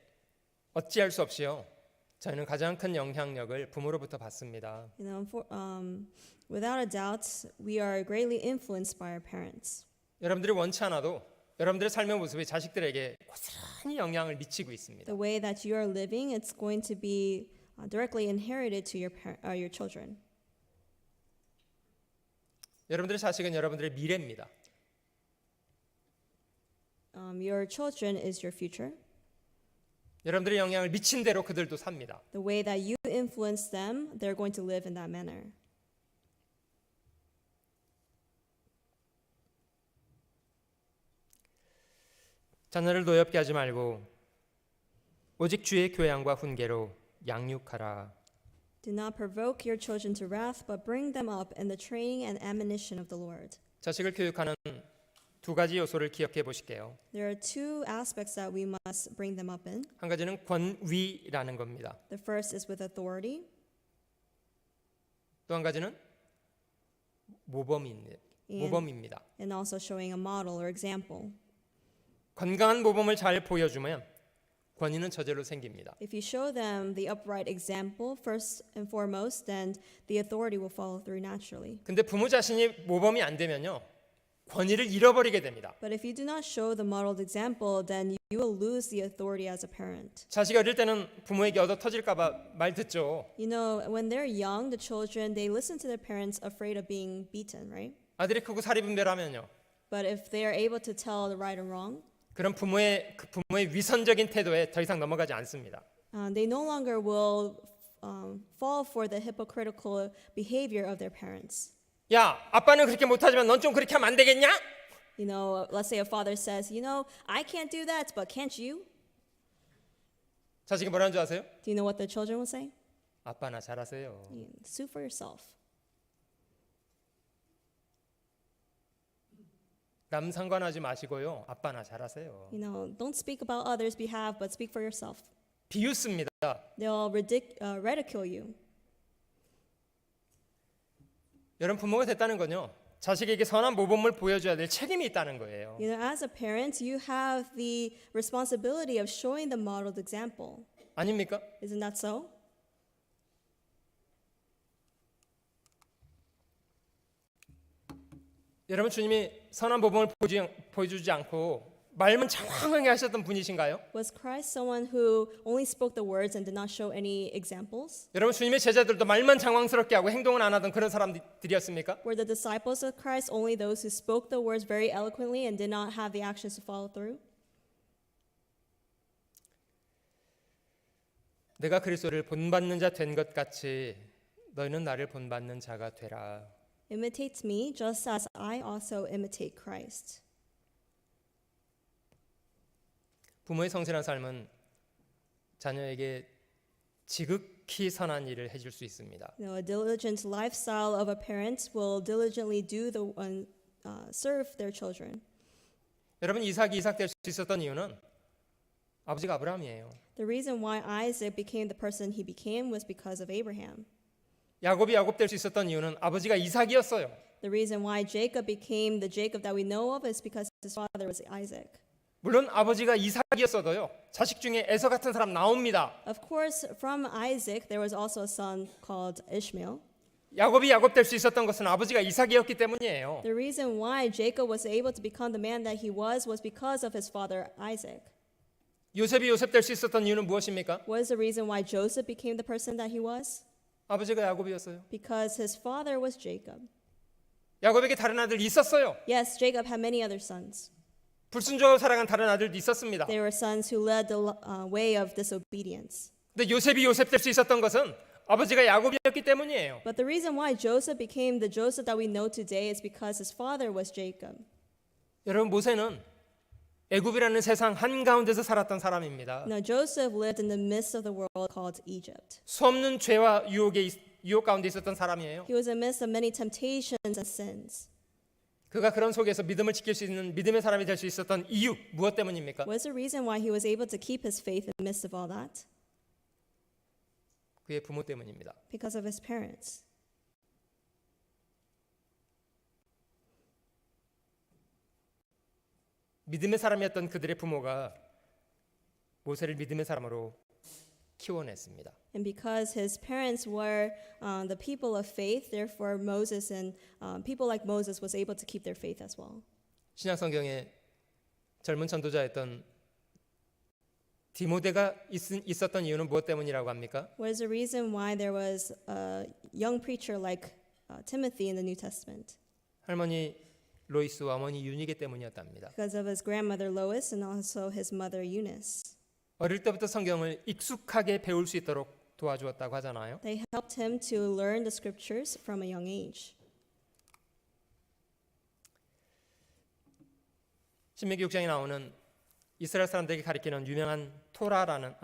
어찌할 수 없이요. 저희는 가장 큰 영향력을 부모로부터 받습니다. You know, without a doubt, we are greatly influenced by our parents. 여러분들이 원치 않아도 여러분들의 삶의 모습이 자식들에게 고스란히 영향을 미치고 있습니다. The way that you are living, it's going to be directly inherited to your children. 여러분들의 자식은 여러분들의 미래입니다. Your children is your future. 여러분들의 영향을 미친 대로 그들도 삽니다. The way that you influence them, they're going to live in that manner. 자녀를 노엽게 하지 말고 오직 주의 교양과 훈계로 양육하라. Do not provoke your children to wrath, but bring them up in the training and admonition of the Lord. 자식을 교육하는 두 가지 요소를 기억해 보실게요. There are two aspects that we must bring them up in. 한 가지는 권위라는 겁니다. The first is with authority, 또 한 가지는 모범입니다. and also showing a model or example. 건강한 모범을 잘 보여주면 권위는 저절로 생깁니다. If you show them the upright example first and foremost, then the authority will follow through naturally. 근데 부모 자신이 모범이 안 되면요. 권위를 잃어버리게 됩니다. But if you do not show the modeled example, then you will lose the authority as a parent. 자식이 어릴 때는 부모에게 얻어 터질까 봐 말 듣죠. You know, when they're young, the children, they listen to their parents afraid of being beaten, right? 아들이 크고 살이 분별하면요. But if they are able to tell the right and wrong, 그런 부모의 위선적인 태도에 더 이상 넘어가지 않습니다. they no longer will fall for the hypocritical behavior of their parents. 야, 아빠는 그렇게 못하지만 넌 좀 그렇게 하면 안 되겠냐? You know, let's say a father says, you know, I can't do that, but can't you? 자식이 뭐라는 줄 아세요? Do you know what the children will say? 아빠나 잘하세요. Sue for yourself. 남 상관하지 마시고요. 아빠나 잘하세요. You know, don't speak about others' behalf, but speak for yourself. 비웃습니다. They'll ridicule you. 여러분 부모가 됐다는 건요. 자식에게 선한 모범을 보여줘야 될 책임이 있다는 거예요. You know, as a parent, you have the responsibility of showing the modeled example. 아닙니까? Isn't that so? 여러분 주님이 선한 모범을 보여주지 않고 말만 장황하게 하셨던 분이신가요? Was Christ someone who only spoke the words and did not show any examples? 여러분 주님의 제자들도 말만 장황스럽게 하고 행동은 안 하던 그런 사람들이었습니까? Were the disciples of Christ only those who spoke the words very eloquently and did not have the actions to follow through? 내가 그리스도를 본받는 자 된 것 같이 너희는 나를 본받는 자가 되라. Imitate me just as I also imitate Christ. 부모의 성실한 삶은 자녀에게 지극히 선한 일을 해줄 수 있습니다. You know, a diligent lifestyle of a parent will diligently serve their children. 여러분 이삭이 이삭 될 수 있었던 이유는 아버지가 아브라함이에요. The reason why Isaac became the person he became was because of Abraham. 야곱이 야곱 될 수 있었던 이유는 아버지가 이삭이었어요. The reason why Jacob became the Jacob that we know of is because his father was Isaac. 물론 아버지가 이삭이었어도요. 자식 중에 에서 같은 사람 나옵니다. Of course, from Isaac there was also a son called Ishmael. 야곱이 야곱 될 수 있었던 것은 아버지가 이삭이었기 때문이에요. The reason why Jacob was able to become the man that he was because of his father Isaac. 요셉이 요셉 될 수 있었던 이유는 무엇입니까? What is the reason why Joseph became the person that he was? 아버지가 야곱이었어요. Because his father was Jacob. 야곱에게 다른 아들이 있었어요. Yes, Jacob had many other sons. 불순종하고 살아간 다른 아들도 있었습니다. They were sons who led the way of disobedience. 근데 요셉이 요셉 될 수 있었던 것은 아버지가 야곱이었기 때문이에요. But the reason why Joseph became the Joseph that we know today is because his father was Jacob. 여러분 모세는 애굽이라는 세상 한가운데서 살았던 사람입니다. Now Joseph lived in the midst of the world called Egypt. 수없는 죄와 유혹 가운데 있었던 사람이에요. He was in the midst of many temptations and sins. 그가 그런 속에서 믿음을 지킬 수 있는 믿음의 사람이 될 수 있었던 이유 무엇 때문입니까? What is the reason why he was able to keep his faith in the midst of all that? 그의 부모 때문입니다. Because of his parents. 믿음의 사람이었던 그들의 부모가 모세를 믿음의 사람으로 키워냈습니다. And because his parents were the people of faith, therefore Moses and people like Moses was able to keep their faith as well. 신약 성경에 젊은 전도자였던 디모데가 있었던 이유는 무엇 때문이라고 합니까? What is the reason why there was a young preacher like Timothy in the New Testament? 할머니 로이스와 어머니 유니게 때문이었답니다. Because of his grandmother Lois and also his mother Eunice. 어릴 때부터 성경을 익숙하게 배울 수 있도록 도와주었다고 하잖아요. They helped him to learn the scriptures from a young age. 신명기 6장에 나오는 이스라엘 사람들에게 가리키는 유명한 토라라는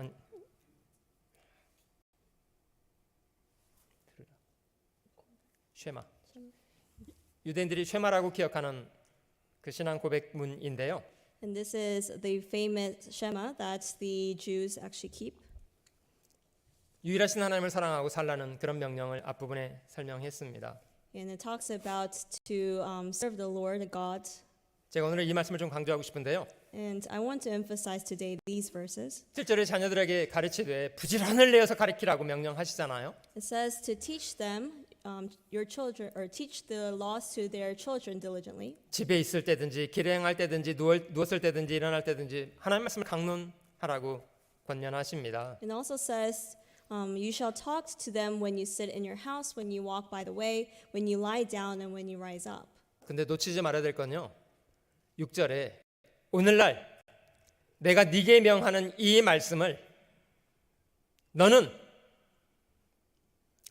쉐마. 유대인들이 쉐마라고 기억하는 그 신앙 고백문인데요. And this is the famous Shema that the Jews actually keep. 유일하신 하나님을 사랑하고 살라는 그런 명령을 앞부분에 설명했습니다. And it talks about to serve the Lord God. 제가 오늘 이 말씀을 좀 강조하고 싶은데요. And I want to emphasize today these verses. 7절에 자녀들에게 가르치되 부지런을 내어서 가르치라고 명령하시잖아요. It says to teach them your children or teach the laws to their children diligently. 집에 있을 때든지 길에 행할 때든지 누웠을 때든지 일어날 때든지 하나님 말씀을 강론하라고 권면하십니다. It also says you shall talk to them when you sit in your house, when you walk by the way, when you lie down and when you rise up. 근데 놓치지 말아야 될 건요. 6절에 오늘날 내가 네게 명하는 이 말씀을 너는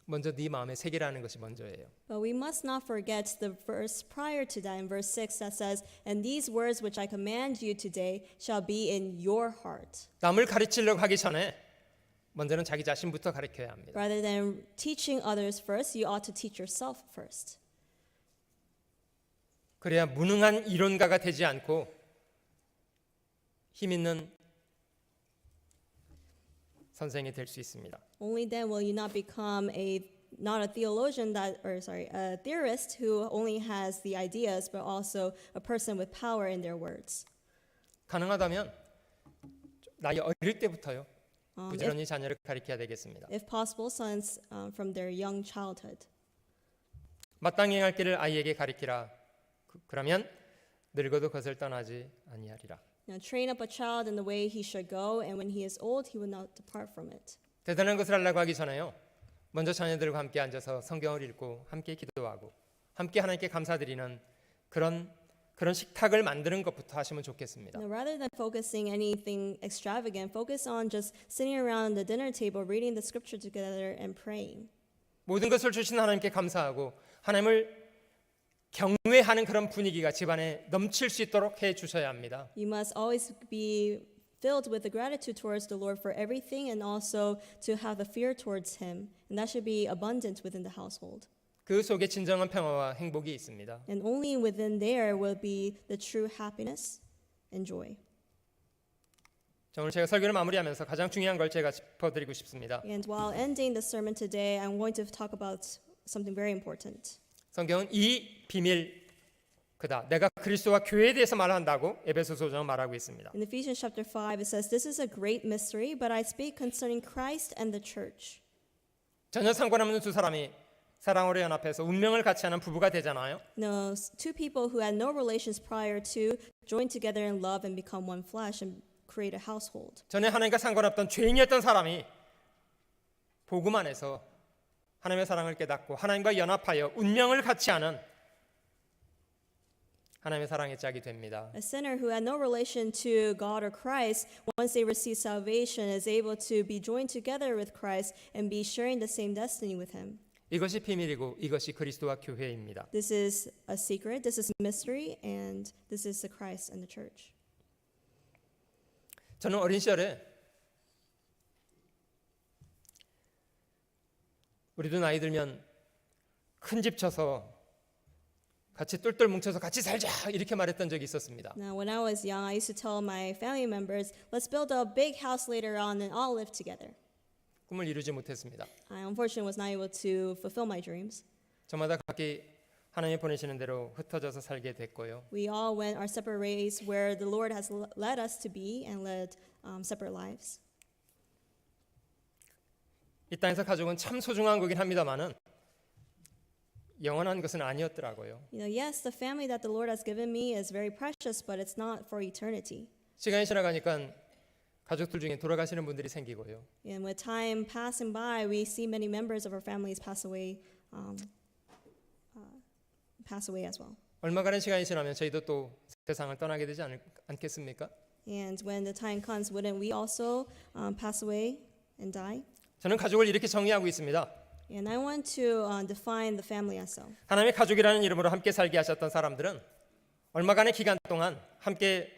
먼저 네 마음에 새기라는 것이 먼저예요. But we must not forget the verse prior to that in verse 6 that says, and these words which I command you today shall be in your heart. 남을 가르치려고 하기 전에 먼저는 자기 자신부터 가르쳐야 합니다. Rather than teaching others first, you ought to teach yourself first. 그래야 무능한 이론가가 되지 않고 힘 있는 선생이 될 수 있습니다. Only then will you not become not a theologian a theorist who only has the ideas, but also a person with power in their words. 가능하다면 나이 어릴 때부터요. 부지런히 자녀를 가르쳐야 되겠습니다. If possible, sons from their young childhood. 마땅히 행할 길을 아이에게 가르치라. 그러면 늙어도 그것을 떠나지 아니하리라. Now train up a child in the way he should go, and when he is old, he will not depart from it. 대단한 것을 하려고 하기 전에요. 먼저 자녀들과 함께 앉아서 성경을 읽고 함께 기도하고 함께 하나님께 감사드리는 그런 식탁을 만드는 것부터 하시면 좋겠습니다. Now, rather than focusing anything extravagant, focus on just sitting around the dinner table, reading the scripture together, and praying. 모든 것을 주신 하나님께 감사하고 하나님을 경외하는 그런 분위기가 집안에 넘칠 수 있도록 해 주셔야 합니다. You must always be filled with the gratitude towards the Lord for everything, and also to have the fear towards Him, and that should be abundant within the household. 그 속에 진정한 평화와 행복이 있습니다. And only within there will be the true happiness and joy. 자, 오늘 제가 설교를 마무리하면서 가장 중요한 걸 제가 짚어드리고 싶습니다. And while ending the sermon today, I'm going to talk about something very important. 성경은 이 비밀 그다 내가 그리스도와 교회에 대해서 말한다고 에베소서는 말하고 있습니다. In Ephesians chapter 5, it says, "This is a great mystery, but I speak concerning Christ and the church." 전혀 상관없는 두 사람이 사랑으로 연합해서 운명을 같이 하는 부부가 되잖아요. No, two people who had no relations prior to join together in love and become one flesh and create a household. 전에 하나님과 상관없던 죄인이었던 사람이 복음 안에서 하나님의 사랑을 깨닫고 하나님과 연합하여 운명을 같이 하는 하나님의 사랑의 짝이 됩니다. A sinner who had no relation to God or Christ, once they receive salvation, is able to be joined together with Christ and be sharing the same destiny with Him. 이것이 비밀이고 이것이 그리스도와 교회입니다. This is a secret, this is mystery, and this is the Christ and the church. 저는 어린 시절에 우리도 나이 들면 큰 집 쳐서 같이 똘똘 뭉쳐서 같이 살자 이렇게 말했던 적이 있었습니다. Now, when I was young, I used to tell my family members, let's build a big house later on and all live together. 꿈을 이루지 못했습니다. I unfortunately was not able to fulfill my dreams. 저마다 각기 하나님이 보내시는 대로 흩어져서 살게 됐고요. We all went our separate ways where the Lord has led us to be and led separate lives. 이 땅에서 가족은 참 소중한 거긴 합니다만은 영원한 것은 아니었더라고요. You know, yes, the family that the Lord has given me is very precious, but it's not for eternity. 시간이 지나가니까 가족들 중에 돌아가시는 분들이 생기고요. And with time passing by, we see many members of our families pass away as well. 얼마간의 시간이 지나면 저희도 또 세상을 떠나게 되지 않겠습니까? And when the time comes, wouldn't we also pass away and die? 저는 가족을 이렇게 정의하고 있습니다. And I want to define the family as so. 하나님의 가족이라는 이름으로 함께 살게 하셨던 사람들은 얼마간의 기간 동안 함께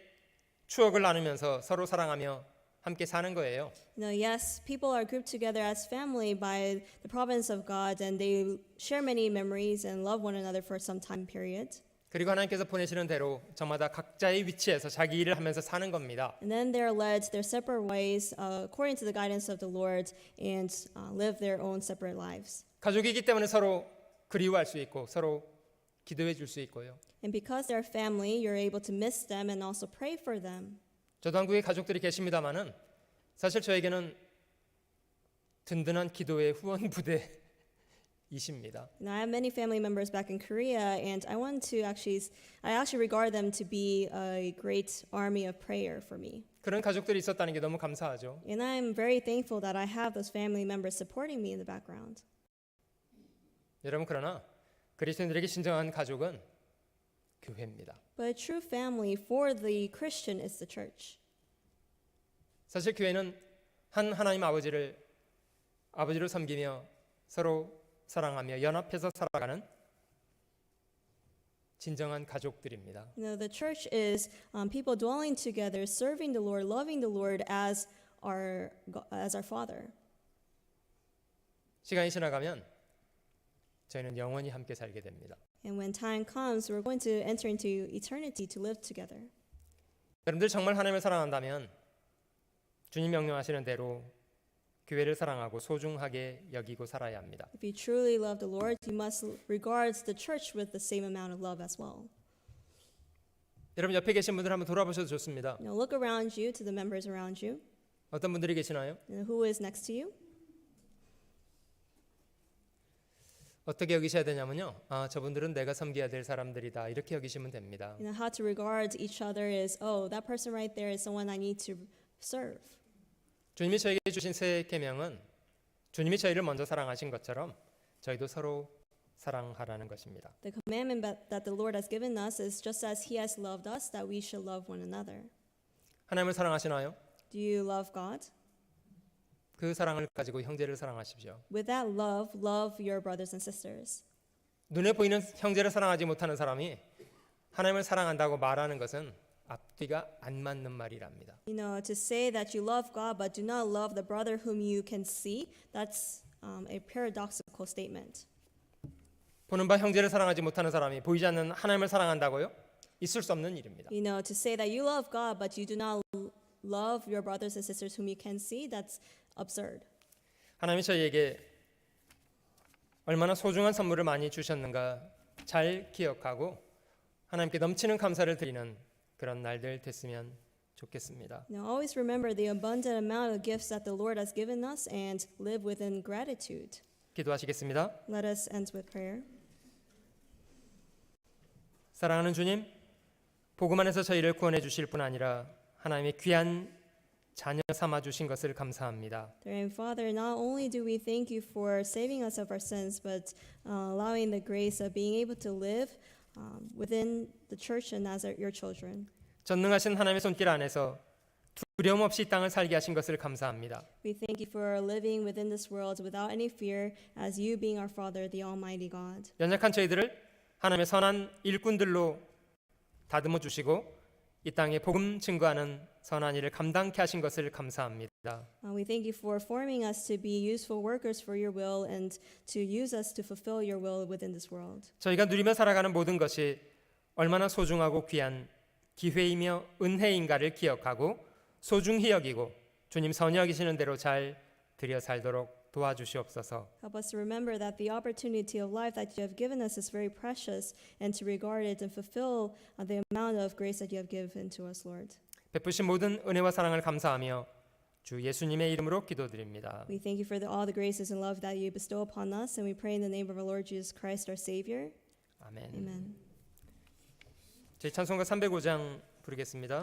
추억을 나누면서 서로 사랑하며 함께 사는 거예요. You know, yes, people are grouped together as family by the providence of God, and they share many memories and love one another for some time period. 그리고 하나님께서 보내시는 대로 저마다 각자의 위치에서 자기 일을 하면서 사는 겁니다. And then they're led their separate ways according to the guidance of the Lord and live their own separate lives. 가족이기 때문에 서로 그리워할 수 있고 서로 기도해 줄 수 있고요. And because they're family, you're able to miss them and also pray for them. 저도 한국에 가족들이 계십니다만은 사실 저에게는 든든한 기도의 후원 부대이십니다. And I have many family members back in Korea, and I actually regard them to be a great army of prayer for me. 그런 가족들이 있었다는 게 너무 감사하죠. And I'm very thankful that I have those family members supporting me in the background. 여러분 그러나 그리스도인들에게 진정한 가족은 교회입니다. But a true family for the Christian is the church. 사실 교회는 한 하나님 아버지로 섬기며 서로 사랑하며 연합해서 살아가는 진정한 가족들입니다. You know, the church is people dwelling together, serving the Lord, loving the Lord as our Father. 시간이 지나가면 저희는 영원히 함께 살게 됩니다. And when time comes, we're going to enter into eternity to live together. 여러분들 정말 하나님을 사랑한다면 주님 명령하시는 대로 교회를 사랑하고 소중하게 여기고 살아야 합니다. If you truly love the Lord, you must regard the church with the same amount of love as well. 여러분 옆에 계신 분들 한번 돌아보셔도 좋습니다. You know, look around you to the members around you. 어떤 분들이 계시나요? You know, who is next to you? 어떻게 여기셔야 되냐면요. 저분들은 내가 섬겨야 될 사람들이다. 이렇게 여기시면 됩니다. You know, how to regard each other is, oh, that person right there is someone I need to serve. 주님이 저에게 주신 새 계명은 주님이 저희를 먼저 사랑하신 것처럼 저희도 서로 사랑하라는 것입니다. The commandment that the Lord has given us is just as He has loved us, that we should love one another. 하나님을 사랑하시나요? Do you love God? 그 사랑을 가지고 형제를 사랑하십시오. With that love, love your brothers and sisters. 눈에 보이는 형제를 사랑하지 못하는 사람이 하나님을 사랑한다고 말하는 것은 앞뒤가 안 맞는 말이랍니다. You know, to say that you love God but do not love the brother whom you can see, that's a paradoxical statement. 보는 바 형제를 사랑하지 못하는 사람이 보이지 않는 하나님을 사랑한다고요? 있을 수 없는 일입니다. You know, to say that you love God but you do not love your brothers and sisters whom you can see, that's absurd. 하나님이 저희에게 얼마나 소중한 선물을 많이 주셨는가 잘 기억하고 하나님께 넘치는 감사를 드리는 그런 날들 됐으면 좋겠습니다. Now always remember the abundant amount of gifts that the Lord has given us and live within gratitude. 기도하시겠습니다. Let us end with prayer. 사랑하는 주님, 복음 안에서 저희를 구원해 주실 뿐 아니라 하나님의 귀한 자녀 삼아 주신 것을 감사합니다. Dear Heavenly Father, not only do we thank you for saving us of our sins, but allowing the grace of being able to live within the church and as your children. 전능하신 하나님의 손길 안에서 두려움 없이 이 땅을 살게 하신 것을 감사합니다. We thank you for living within this world without any fear, as you being our Father, the Almighty God. 연약한 저희들을 하나님의 선한 일꾼들로 다듬어 주시고 이 땅에 복음 증거하는 선한 일을 감당케 하신 것을 감사합니다. We thank you for forming us to be useful workers for your will and to use us to fulfill your will within this world. 저희가 누리며 살아가는 모든 것이 얼마나 소중하고 귀한 기회이며 은혜인가를 기억하고 소중히 여기고 주님 선히 여기시는 대로 잘 드려 살도록 도와주시옵소서. Help us to remember that the opportunity of life that you have given us is very precious and to regard it and fulfill the amount of grace that you have given to us, Lord. 베푸신 모든 은혜와 사랑을 감사하며 주 예수님의 이름으로 기도드립니다. We thank you for all the graces and love that you bestow upon us, and we pray in the name of our Lord Jesus Christ, our Savior. 아멘. Amen. 저희 찬송가 305장 부르겠습니다.